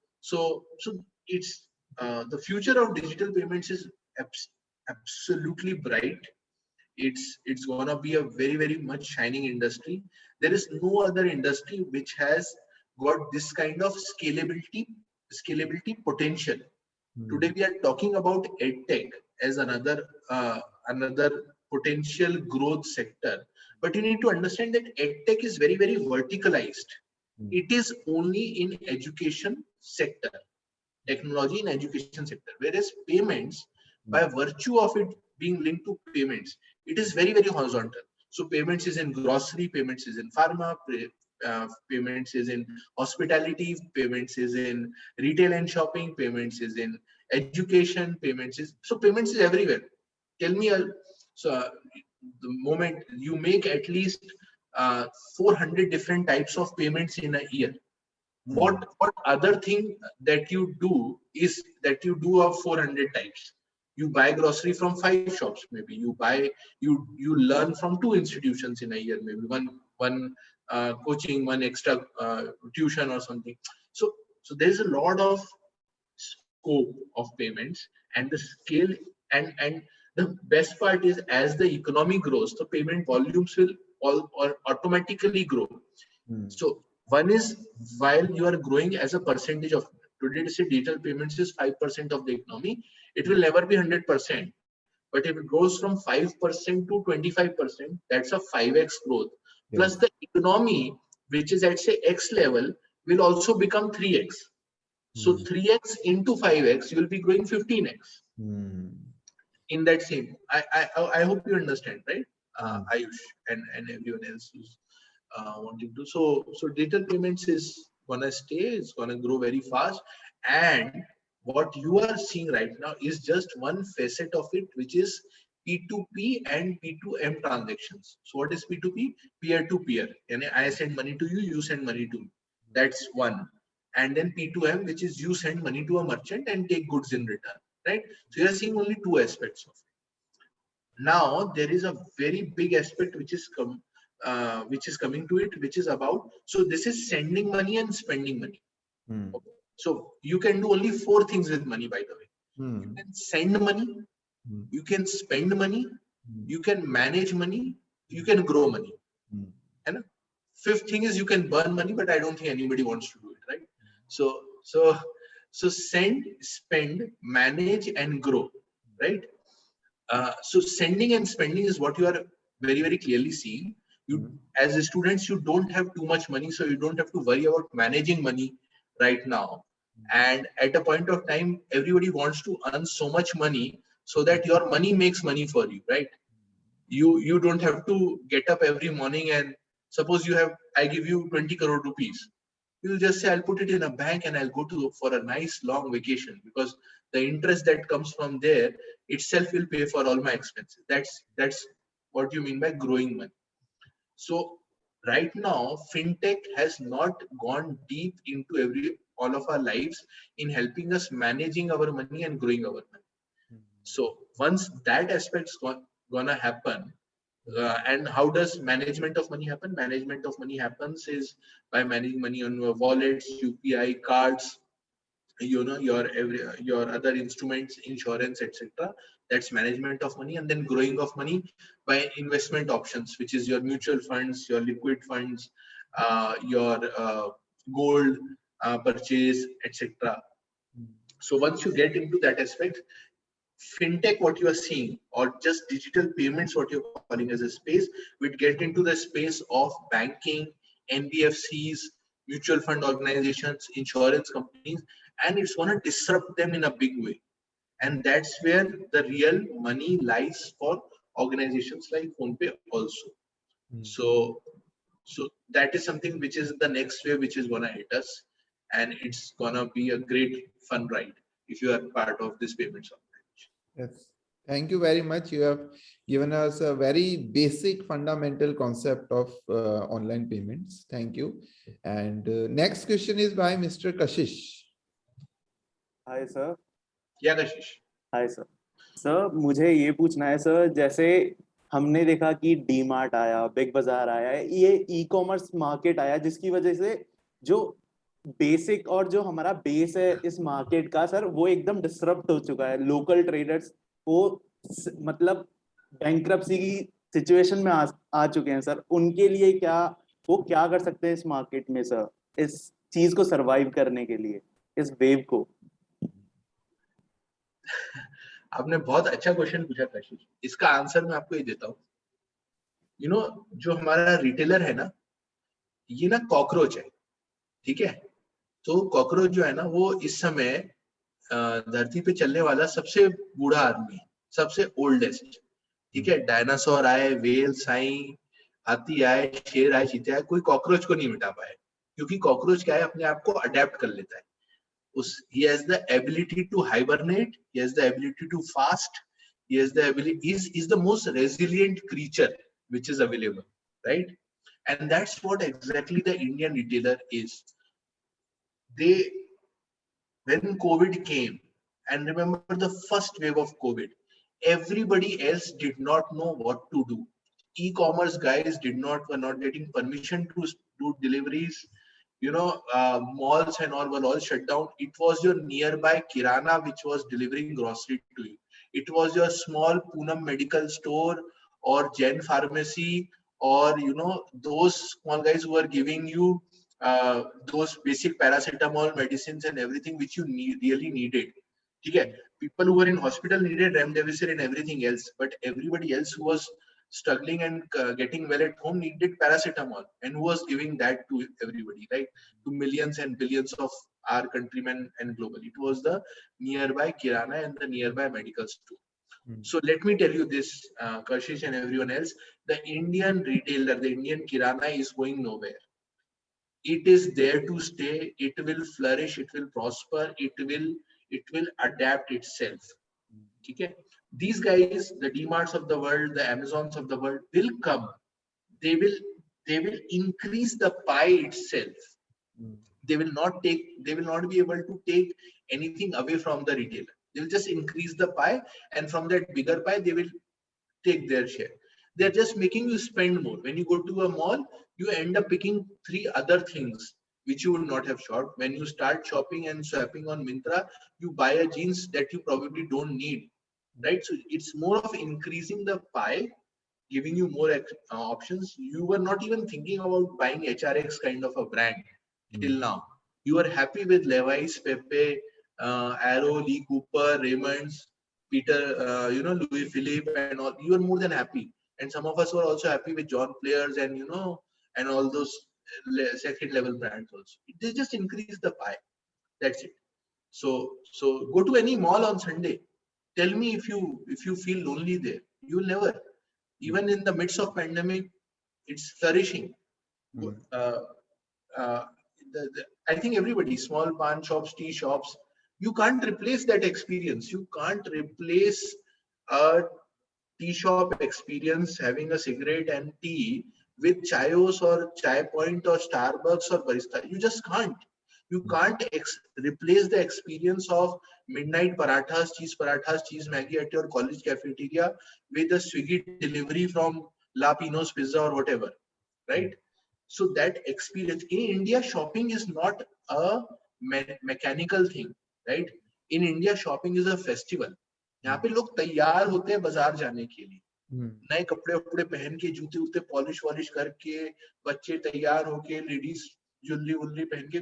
it's the future of digital payments is absolutely bright. It's gonna be a very much shining industry. There is no other industry which has got this kind of scalability potential. Today we are talking about edtech as another potential growth sector, but you need to understand that edtech is very verticalized. It is only in education sector, technology in education sector, whereas payments, by virtue of it being linked to payments, it is very horizontal. So payments is in grocery, payments is in pharma, payments is in hospitality, payments is in retail and shopping, payments is in education, payments is everywhere. Tell me, the moment you make at least 400 different types of payments in a year, what other thing that you do is that you do of 400 types? You buy grocery from 5 shops, maybe you learn from 2 institutions in a year, maybe one coaching, one extra tuition or something. So there's a lot of scope of payments, and the scale, and the best part is, as the economy grows, the payment volumes will automatically grow. So one is, while you are growing as a percentage of, today say digital payments is 5% of the economy, it will never be 100%. But if it goes from 5% to 25%, that's a 5x growth. Plus the economy, which is at say X level, will also become 3x. So 3x into 5x, you will be growing 15x in that same. I hope you understand, right? Ayush and everyone else who's wanting to. So digital payments is gonna stay. It's gonna grow very fast, and what you are seeing right now is just one facet of it, which is P2P and P2M transactions. So what is P2P? Peer-to-peer. And I send money to you, you send money to me. That's one. And then P2M, which is you send money to a merchant and take goods in return, right? So you're seeing only 2 aspects of it. Now there is a very big aspect which is coming to it, which is about, so this is sending money and spending money. Okay. So you can do only 4 things with money, by the way. You can send money, you can spend money, you can manage money, you can grow money. And 5th thing is you can burn money, but I don't think anybody wants to do it, right? So send, spend, manage, and grow, right? So sending and spending is what you are very clearly seeing. You, as students, you don't have too much money, so you don't have to worry about managing money right now. And at a point of time, everybody wants to earn so much money so that your money makes money for you, right? You don't have to get up every morning and suppose I give you 20 crore rupees. You'll just say, I'll put it in a bank and I'll go for a nice long vacation, because the interest that comes from there itself will pay for all my expenses. That's what you mean by growing money. So right now, fintech has not gone deep into all of our lives in helping us managing our money and growing our money. So once that aspect's gonna happen, and how does management of money happen? Management of money happens is by managing money on your wallets, UPI, cards, your other instruments, insurance, etc. That's management of money. And then growing of money by investment options, which is your mutual funds, your liquid funds, your gold purchase, etc. So once you get into that aspect, fintech, what you are seeing, or just digital payments, what you're calling as a space, would get into the space of banking, NBFCs, mutual fund organizations, insurance companies, and it's going to disrupt them in a big way. And that's where the real money lies for organizations like PhonePe also. So that is something which is the next wave, which is going to hit us, and it's going to be a great fun ride if you are part of this payments organization. Yes. Thank you very much. You have given us a very basic fundamental concept of online payments. Thank you. And next question is by Mr. Kashish. Hi sir. Yeah, Kashish. Hi sir. Sir मुझे ये पूछना है sir, जैसे हमने देखा कि D mart आया, big बाजार आया, ये ई कॉमर्स मार्केट आया, जिसकी वजह से जो बेसिक और जो हमारा बेस है इस मार्केट का सर, वो एकदम डिसरप्ट हो चुका है. लोकल ट्रेडर्स वो मतलब बैंक्रप्सी की सिचुएशन में आ चुके हैं सर. उनके लिए वो क्या कर सकते हैं इस मार्केट में सर, इस चीज को सरवाइव करने के लिए, इस वेव को? आपने बहुत अच्छा क्वेश्चन पूछा कशिश. इसका आंसर मैं आपको ये देता हूँ. जो हमारा रिटेलर है ना, ये ना कॉकरोच है, ठीक है. तो कॉकरोच जो है ना, वो इस समय धरती पे चलने वाला सबसे बूढ़ा आदमी है, सबसे ओल्डेस्ट, ठीक है. डायनासोर आए, वेल्स आई, हाथी आए, शेर आए, चीते आए, कोई कॉकरोच को नहीं मिटा पाए, क्योंकि कॉकरोच क्या है, अपने आप को अडेप्ट कर लेता है. He has the ability to hibernate, he has the ability to fast, he has the ability, is the most resilient creature which is available, right? And that's what exactly the Indian retailer is. When COVID came, and remember the first wave of COVID, everybody else did not know what to do. E-commerce guys were not getting permission to do deliveries. Malls and all were all shut down. It was your nearby kirana which was delivering grocery to you. It was your small Poonam medical store or Jain pharmacy, or those small guys who were giving you those basic paracetamol medicines and everything which you really needed. Okay, people who were in hospital needed remdesivir and everything else, but everybody else who was struggling and getting well at home needed paracetamol, and who was giving that to everybody, right? To millions and billions of our countrymen and globally. It was the nearby kirana and the nearby medical store. So let me tell you this, Kashish and everyone else, the Indian retailer, the Indian kirana is going nowhere. It is there to stay. It will flourish. It will prosper. It will adapt itself. Okay? These guys, the DMarts of the world, the Amazons of the world, will come. They will increase the pie itself. They will not be able to take anything away from the retailer. They will just increase the pie, and from that bigger pie, they will take their share. They're just making you spend more. When you go to a mall, you end up picking 3 other things which you would not have shopped. When you start shopping and swapping on Myntra, you buy a jeans that you probably don't need. Right? So it's more of increasing the pie, giving you more options. You were not even thinking about buying HRX kind of a brand till now. You are happy with Levi's, Pepe, Arrow, Lee Cooper, Raymond's, Peter, Louis Philippe and all. You are more than happy. And some of us were also happy with John Players and, and all those second level brands also. They just increase the pie. That's it. So go to any mall on Sunday. tell me if you feel lonely there. You will never. Even in the midst of pandemic, it's flourishing. Uh, uh, I think everybody, small pan shops, tea shops, you can't replace that experience. You can't replace a tea shop experience, having a cigarette and tea, with Chayos or Chai Point or Starbucks or Barista. You just can't. You can't replace the experience of midnight parathas, cheese Maggie at your college cafeteria with a Swiggy delivery from La Pino's Pizza or whatever, right? So that experience in India, shopping is not a mechanical thing, right? In India, shopping is a festival. यहाँ पे लोग तैयार होते हैं बाजार जाने के लिए, नए कपड़े वपड़े पहन के, जूते उते पॉलिश वॉलिश करके, बच्चे तैयार होके, लेडीज ज्वेलरी वुलरी पहन के,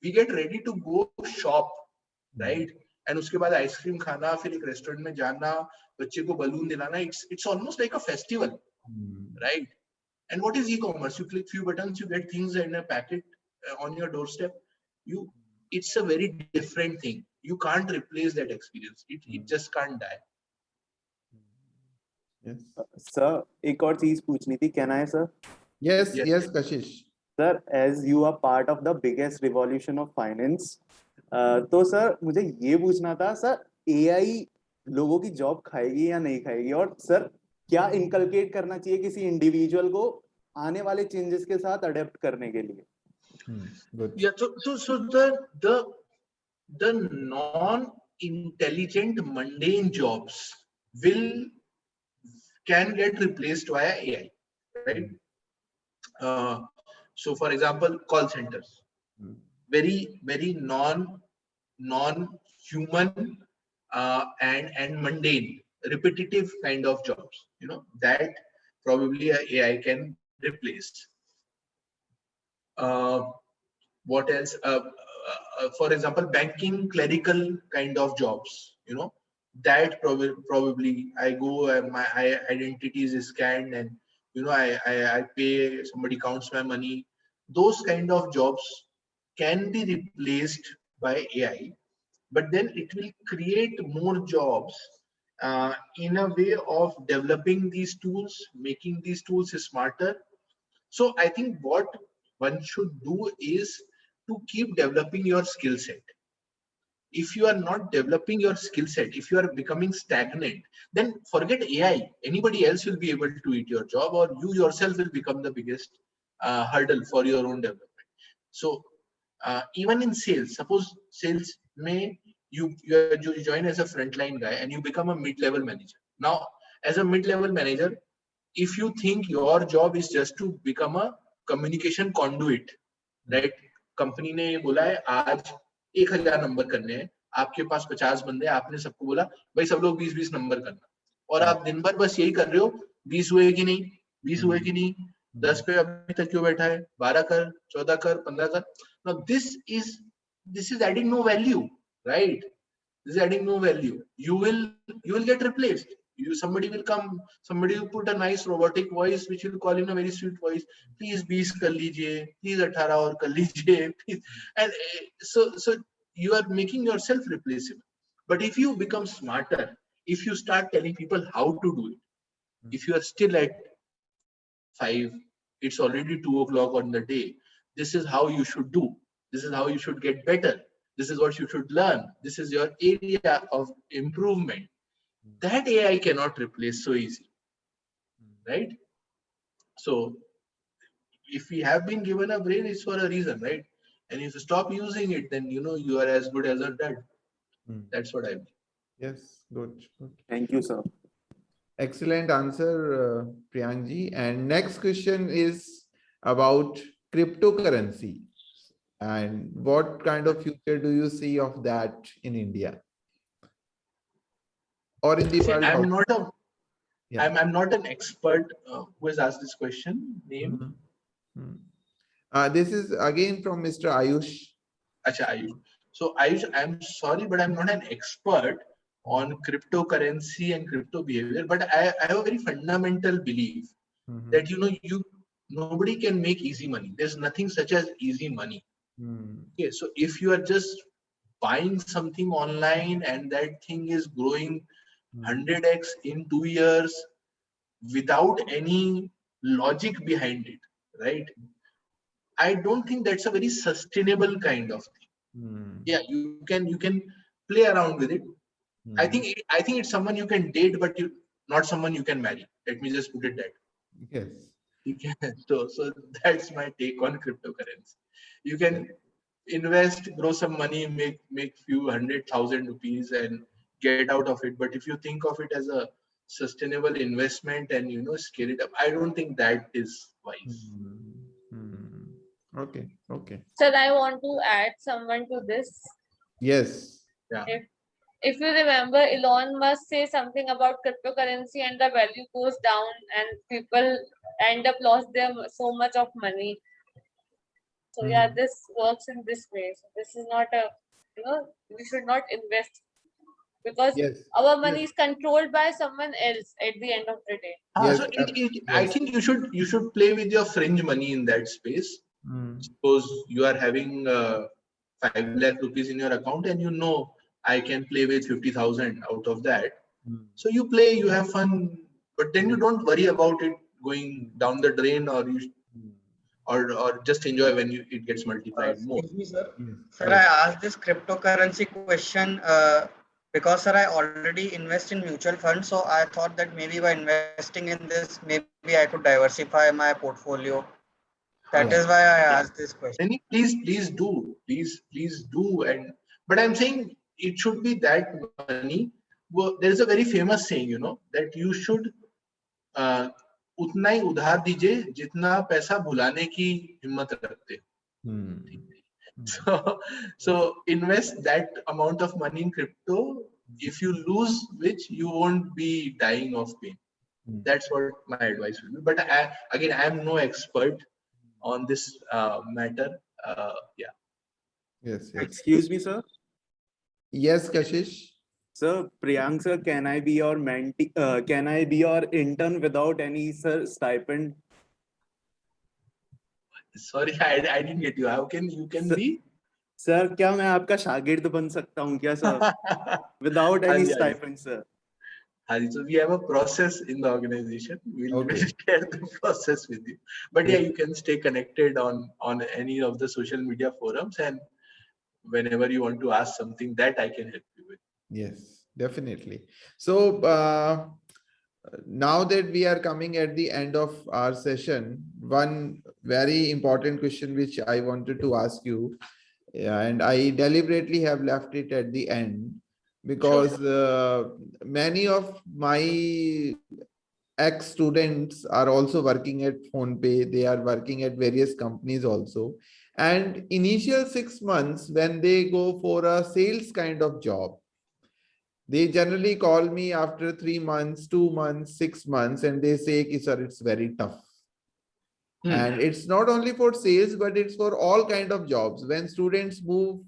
we get ready to go shop, right? And उसके बाद आइसक्रीम खाना, फिर एक रेस्टोरेंट में जाना, बच्चे को बलून दिलाना, it's almost like a festival, right? And what is e-commerce? You click few buttons, you get things in a packet on your doorstep. It's a very different thing. You can't replace that experience. It just can't die. Yes. Sir, एक और चीज पूछनी थी. Can I, sir? Yes, yes, Kashish. Sir, as you are part of the biggest revolution of finance, तो sir मुझे ये पूछना था, सर AI लोगों की जॉब खाएगी या नहीं खाएगी, और सर क्या इनकलकेट करना चाहिए किसी इंडिविजुअल को आने वाले चेंजेस के साथ अडेप्ट करने के लिए? Yeah, so the non-intelligent mundane jobs can get replaced via AI, right? So for example, call centers, very non-human and mundane, repetitive kind of jobs, that probably AI can replace. What else? For example, banking, clerical kind of jobs, that probably I go and my identity is scanned, and I pay, somebody counts my money. Those kind of jobs can be replaced by AI, but then it will create more jobs in a way of developing these tools, making these tools smarter. So I think what one should do is to keep developing your skill set. If you are not developing your skill set, if you are becoming stagnant, then forget AI. Anybody else will be able to eat your job, or you yourself will become the biggest hurdle for your own development. So even in sales, suppose sales may you join as a frontline guy and you become a mid-level manager. Now, as a mid-level manager, if you think your job is just to become a communication conduit, right? Company ने ये बोला है आज 1000 number करने हैं, आपके पास 50 बंदे, आपने सबको बोला भाई सब लोग 20-20 नंबर करना, और आप दिन भर बस यही कर रहे हो, 20 हुए कि नहीं, 20 हुए कि नहीं, 10 पे अभी तक क्यों बैठा है, 12 कर, 14 कर, 15 कर. Now this is adding no value, right? This is adding no value. You will get replaced. Somebody will come, somebody will put a nice robotic voice which will call in a very sweet voice, please 20 कर लीजिए, please 18 और कर लीजिए, please. And so you are making yourself replaceable. But if you become smarter, if you start telling people how to do it, if you are still at 5, it's already 2 o'clock on the day, this is how you should do, this is how you should get better, this is what you should learn, this is your area of improvement, that AI cannot replace so easily, right? So if we have been given a brain, it's for a reason, right? And if you stop using it, then you are as good as a dud. That's what I mean. Yes, good. Thank you, sir. Excellent answer, Priyank ji. And next question is about cryptocurrency. And what kind of future do you see of that in India? Or in the world? I'm not an expert who has asked this question. Name? This is again from Mr. Ayush. Acha, Ayush. So Ayush, I'm sorry, but I'm not an expert on cryptocurrency and crypto behavior, but I have a very fundamental belief that nobody can make easy money. There's nothing such as easy money. Okay, so if you are just buying something online and that thing is growing 100x in 2 years without any logic behind it, right? I don't think that's a very sustainable kind of thing. Yeah, you can play around with it. I think it's someone you can date, but you not someone you can marry. Let me just put it that. Yes. You can, so that's my take on cryptocurrency. You can invest, grow some money, make few 100,000 rupees and get out of it. But if you think of it as a sustainable investment and scale it up, I don't think that is wise. Okay. Okay. Sir, I want to add someone to this. Yes. Yeah. If you remember, Elon Musk say something about cryptocurrency and the value goes down and people end up lost their so much of money. So yeah, this works in this way. So this is not a, we should not invest because Yes. our money is controlled by someone else at the end of the day. Yes, So I think you should play with your fringe money in that space. Suppose you are having 5 lakh rupees in your account and I can play with 50,000 out of that. So you play, you have fun, but then you don't worry about it going down the drain, or just enjoy when it gets multiplied more. Excuse me, sir. Sir, I asked this cryptocurrency question because, sir, I already invest in mutual funds. So I thought that maybe by investing in this, maybe I could diversify my portfolio. That is why I asked this question. Then please do. But I'm saying it should be that money. Well, there's a very famous saying, that you should उतना ही उधार दीजिए जितना पैसा भुलाने की हिम्मत रखते हो. So invest that amount of money in crypto. If you lose which, you won't be dying of pain. That's what my advice would be. But I am no expert on this matter. Yeah. Yes. Excuse me, sir. Yes, Kashish. Sir, Priyank sir, can I be your mentee? Can I be your intern without any stipend? Sorry, I didn't get you. How can you be? Sir, क्या मैं आपका शागिर्द बन सकता हूँ क्या sir? Without any stipend, sir. So we have a process in the organization. We'll share the process with you. But yeah, you can stay connected on any of the social media forums, and whenever you want to ask something, that I can help you with. Yes, definitely. So now that we are coming at the end of our session, one very important question which I wanted to ask you, and I deliberately have left it at the end because many of my ex-students are also working at PhonePe. They are working at various companies also. And initial 6 months, when they go for a sales kind of job, they generally call me after 3 months, 2 months, 6 months, and they say, sir, it's very tough. And it's not only for sales, but it's for all kind of jobs. When students move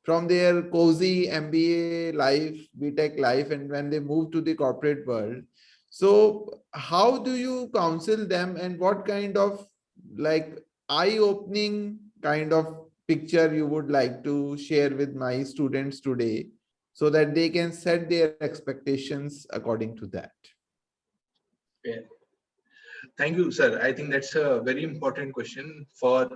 from their cozy MBA life, BTech life, and when they move to the corporate world, so how do you counsel them, and what kind of eye-opening kind of picture you would like to share with my students today so that they can set their expectations according to that? Yeah. Thank you, sir. I think that's a very important question for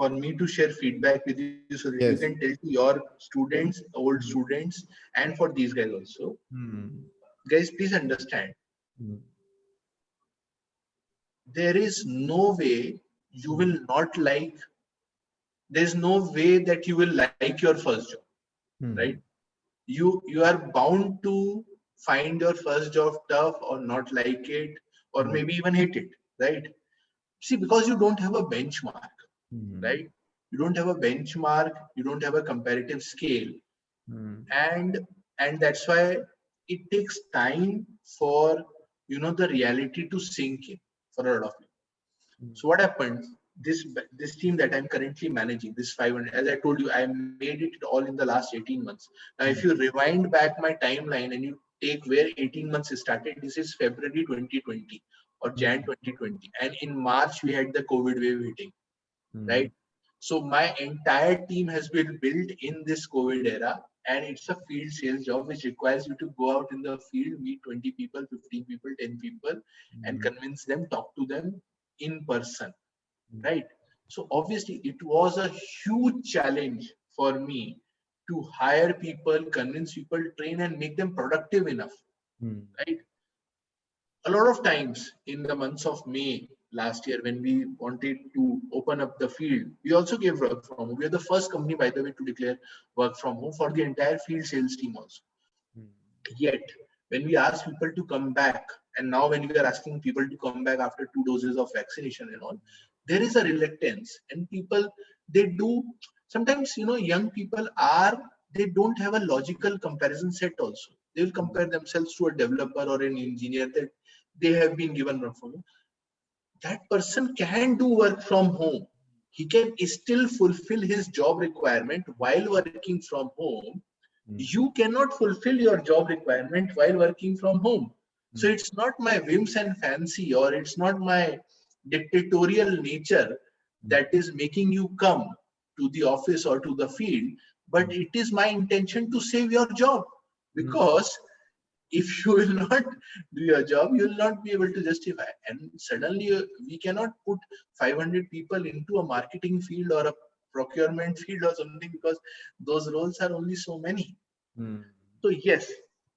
me to share feedback with you so that you can tell to your students, old students, and for these guys also. Guys, please understand. There is no way you will not like. There's no way that you will like your first job, right? You are bound to find your first job tough or not like it, or maybe even hate it, right? See, because you don't have a benchmark, right? You don't have a benchmark, you don't have a comparative scale. And that's why it takes time for the reality to sink in for a lot of people. So what happens, this team that I'm currently managing, this 500, as I told you, I made it all in the last 18 months. Now, if you rewind back my timeline and you take where 18 months started, this is February 2020 or Jan 2020. And in March, we had the COVID wave hitting, right? So my entire team has been built in this COVID era. and it's a field sales job which requires you to go out in the field, meet 20 people, 15 people, 10 people, and convince them, talk to them in person, right? So obviously it was a huge challenge for me to hire people, convince people, train and make them productive enough, right? A lot of times in the months of May last year, when we wanted to open up the field, we also gave work from home. We are the first company, by the way, to declare work from home for the entire field sales team also. Yet, when we ask people to come back, and now when we are asking people to come back after 2 doses of vaccination and all, there is a reluctance, and people, they do sometimes, young people they don't have a logical comparison set also. They will compare themselves to a developer or an engineer that they have been given work from home. That person can do work from home. He can still fulfill his job requirement while working from home. You cannot fulfill your job requirement while working from home. So it's not my whims and fancy, or it's not my dictatorial nature that is making you come to the office or to the field, but it is my intention to save your job. Because if you will not do your job, you will not be able to justify. And suddenly we cannot put 500 people into a marketing field or a procurement field or something, because those roles are only so many. So yes,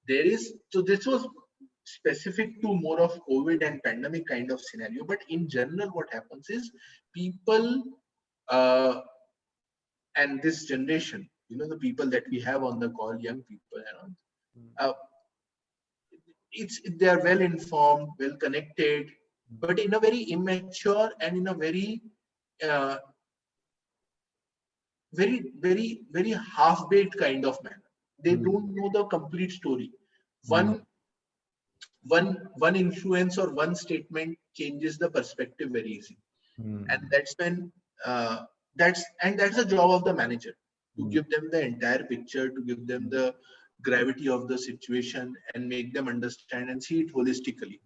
there is. So this was specific to more of COVID and pandemic kind of scenario. But in general, what happens is people and this generation, the people that we have on the call, young people and all, they are well informed, well connected, but in a very immature and in a very very half-baked kind of manner. They don't know the complete story. One influence or one statement changes the perspective very easily, and that's when that's the job of the manager, to give them the entire picture, to give them the gravity of the situation and make them understand and see it holistically.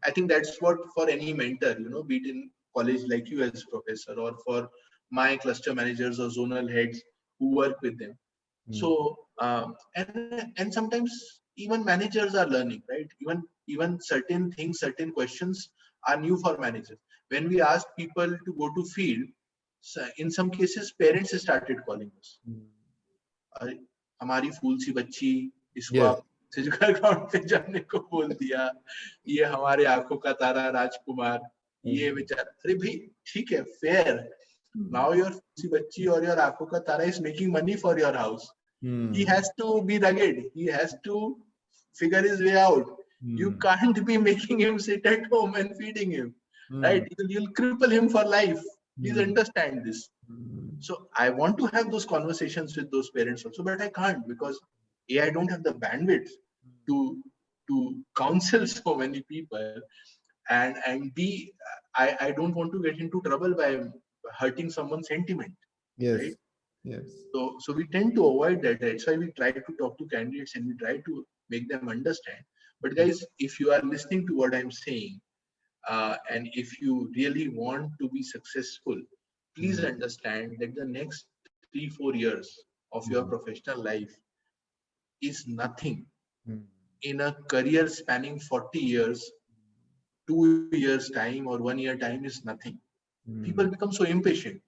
I think that's what for any mentor, be it in college like you as professor, or for my cluster managers or zonal heads who work with them. So and sometimes even managers are learning, right? Even certain things, certain questions are new for managers. When we ask people to go to field, in some cases parents started calling us. हमारी फूल सी बच्ची, इसको आप physical ground पे जाने को बोल दिया, ये हमारे आंखों का तारा राजकुमार, ये बेचारा, अरे भाई ठीक है, fair. Now your फूल सी बच्ची or your आंखों का तारा is making money for your house. He has to be rugged. He has to figure his way out. You can't be making him sit at home and feeding him, right? You'll cripple him for life. Please understand this. So I want to have those conversations with those parents also, but I can't, because A, I don't have the bandwidth to counsel so many people, and B, I don't want to get into trouble by hurting someone's sentiment. Yes. Right? Yes. So we tend to avoid that. That's why we try to talk to candidates and we try to make them understand. But guys, if you are listening to what I'm saying, and if you really want to be successful, please understand that the next 3-4 years of your professional life is nothing. In a career spanning 40 years, 2 years time or 1 year time is nothing. People become so impatient.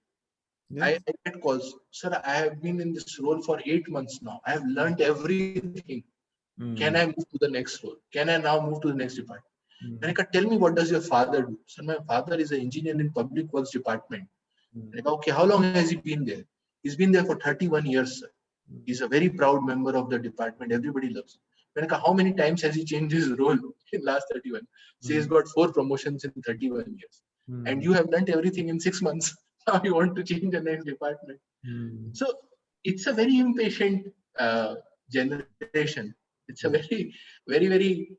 Yes. I get calls, sir, I have been in this role for 8 months now. I have learned everything. Can I move to the next role? Can I now move to the next department? And I can tell me, what does your father do? Sir, my father is an engineer in public works department. And I go, okay, how long has he been there? He's been there for 31 years, sir. He's a very proud member of the department. Everybody loves him. And I go, how many times has he changed his role in last 31? So he's got 4 promotions in 31 years. And you have learned everything in 6 months. Now you want to change the next department. So it's a very impatient generation. It's a very, very, very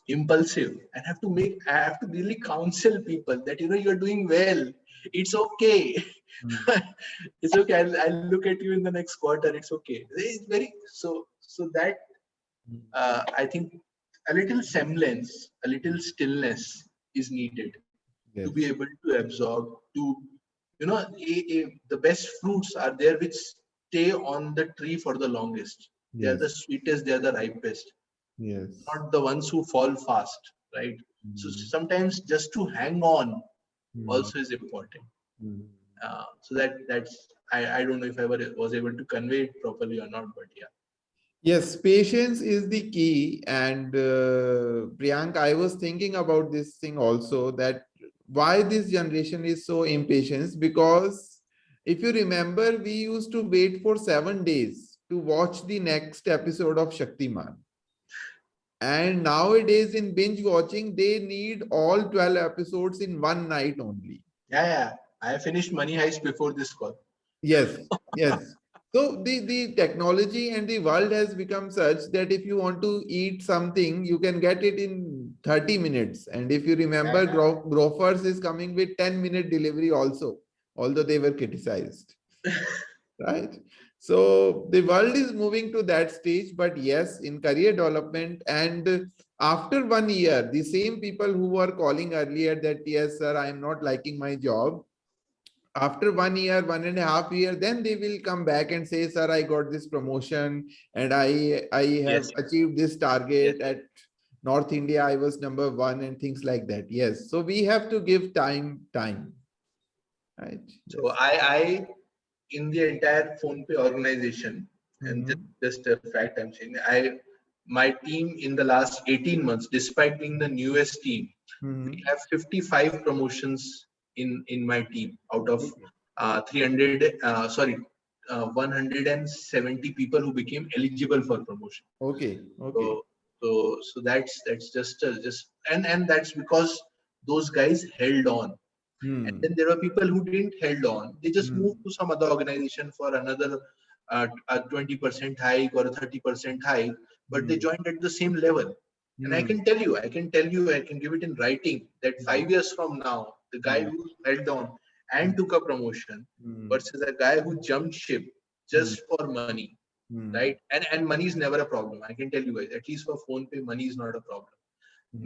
impulsive. I have to really counsel people that, you're doing well. It's okay. It's okay. I'll look at you in the next quarter. It's okay. It's very, so that I think a little semblance, a little stillness is needed to be able to absorb, to, the best fruits are there which stay on the tree for the longest. They are the Yes. sweetest, they are the ripest, Yes. not the ones who fall fast, right? So sometimes just to hang on also is important. So that's I don't know if I was able to convey it properly or not, but yeah. Yes, patience is the key. And Priyank, I was thinking about this thing also, that why this generation is so impatient. Because if you remember, we used to wait for 7 days to watch the next episode of Shaktiman. And nowadays, in binge watching, they need all 12 episodes in one night only. Yeah. I finished Money Heist before this call. Yes, yes. So the technology and the world has become such that if you want to eat something, you can get it in 30 minutes. And if you remember, Grofers is coming with 10-minute delivery also, although they were criticized. Right? So the world is moving to that stage, but yes, in career development, and after 1 year, the same people who were calling earlier that, yes, sir, I am not liking my job, after 1 year, 1.5 years, then they will come back and say, sir, I got this promotion and I have Yes. achieved this target at North India. I was #1 and things like that. Yes. So we have to give time. Right. So I in the entire PhonePe organization, and just a fact I'm saying, my team in the last 18 months, despite being the newest team, we have 55 promotions in my team out of 170 people who became eligible for promotion. Okay. So that's just and that's because those guys held on. And then there were people who didn't held on. They just moved to some other organization for another a 20% hike or a 30% hike, but they joined at the same level. And I can tell you, I can give it in writing that 5 years from now, the guy who held on and took a promotion versus a guy who jumped ship just for money, right? And money is never a problem. I can tell you guys, at least for PhonePe, money is not a problem.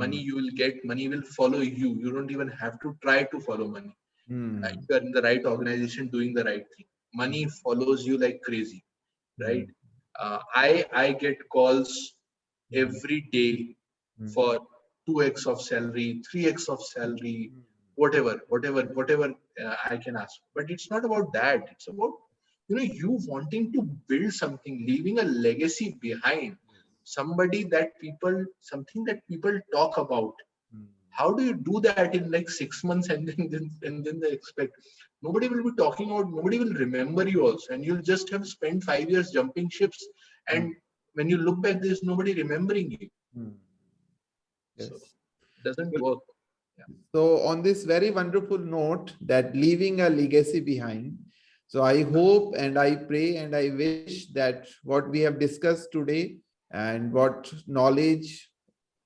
Money you will get, money will follow you. You don't even have to try to follow money. If you are in the right organization doing the right thing, money follows you like crazy, right? I get calls every day for 2x of salary, 3x of salary, whatever I can ask. But it's not about that. It's about you wanting to build something, leaving a legacy behind, something that people talk about. How do you do that in like 6 months and then they expect nobody will be talking about, nobody will remember you also, and you'll just have spent 5 years jumping ships, and when you look back, there's nobody remembering you. Yes. So it doesn't work. So on this very wonderful note, that leaving a legacy behind, so I hope and I pray and I wish that what we have discussed today and what knowledge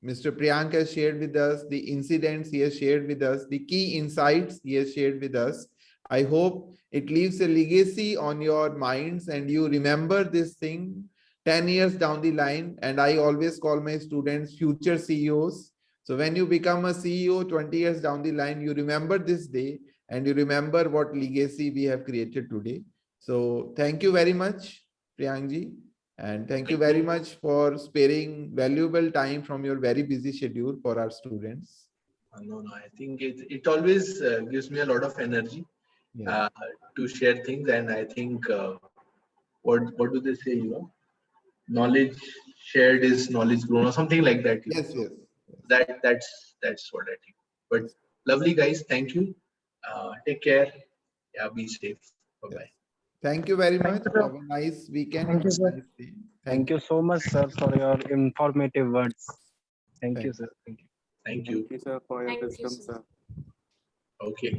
Mr. Priyank has shared with us, the incidents he has shared with us, the key insights he has shared with us, I hope it leaves a legacy on your minds and you remember this thing 10 years down the line. And I always call my students future CEOs. So when you become a CEO 20 years down the line, you remember this day and you remember what legacy we have created today. So thank you very much, Priyankji. And thank you very much for sparing valuable time from your very busy schedule for our students. No, I think it always gives me a lot of energy to share things. And I think what do they say, knowledge shared is knowledge grown, or something like that. Yes. That's what I think. But lovely guys, thank you. Take care. Yeah, be safe. Bye-bye. Thank you very much. Have a nice weekend. Thank you, sir. Nice day. Thank you so much, sir, for your informative words. Thank you, sir. Thank you. Thank you. Thank you, sir, for your Thank you, wisdom, sir. sir. Okay.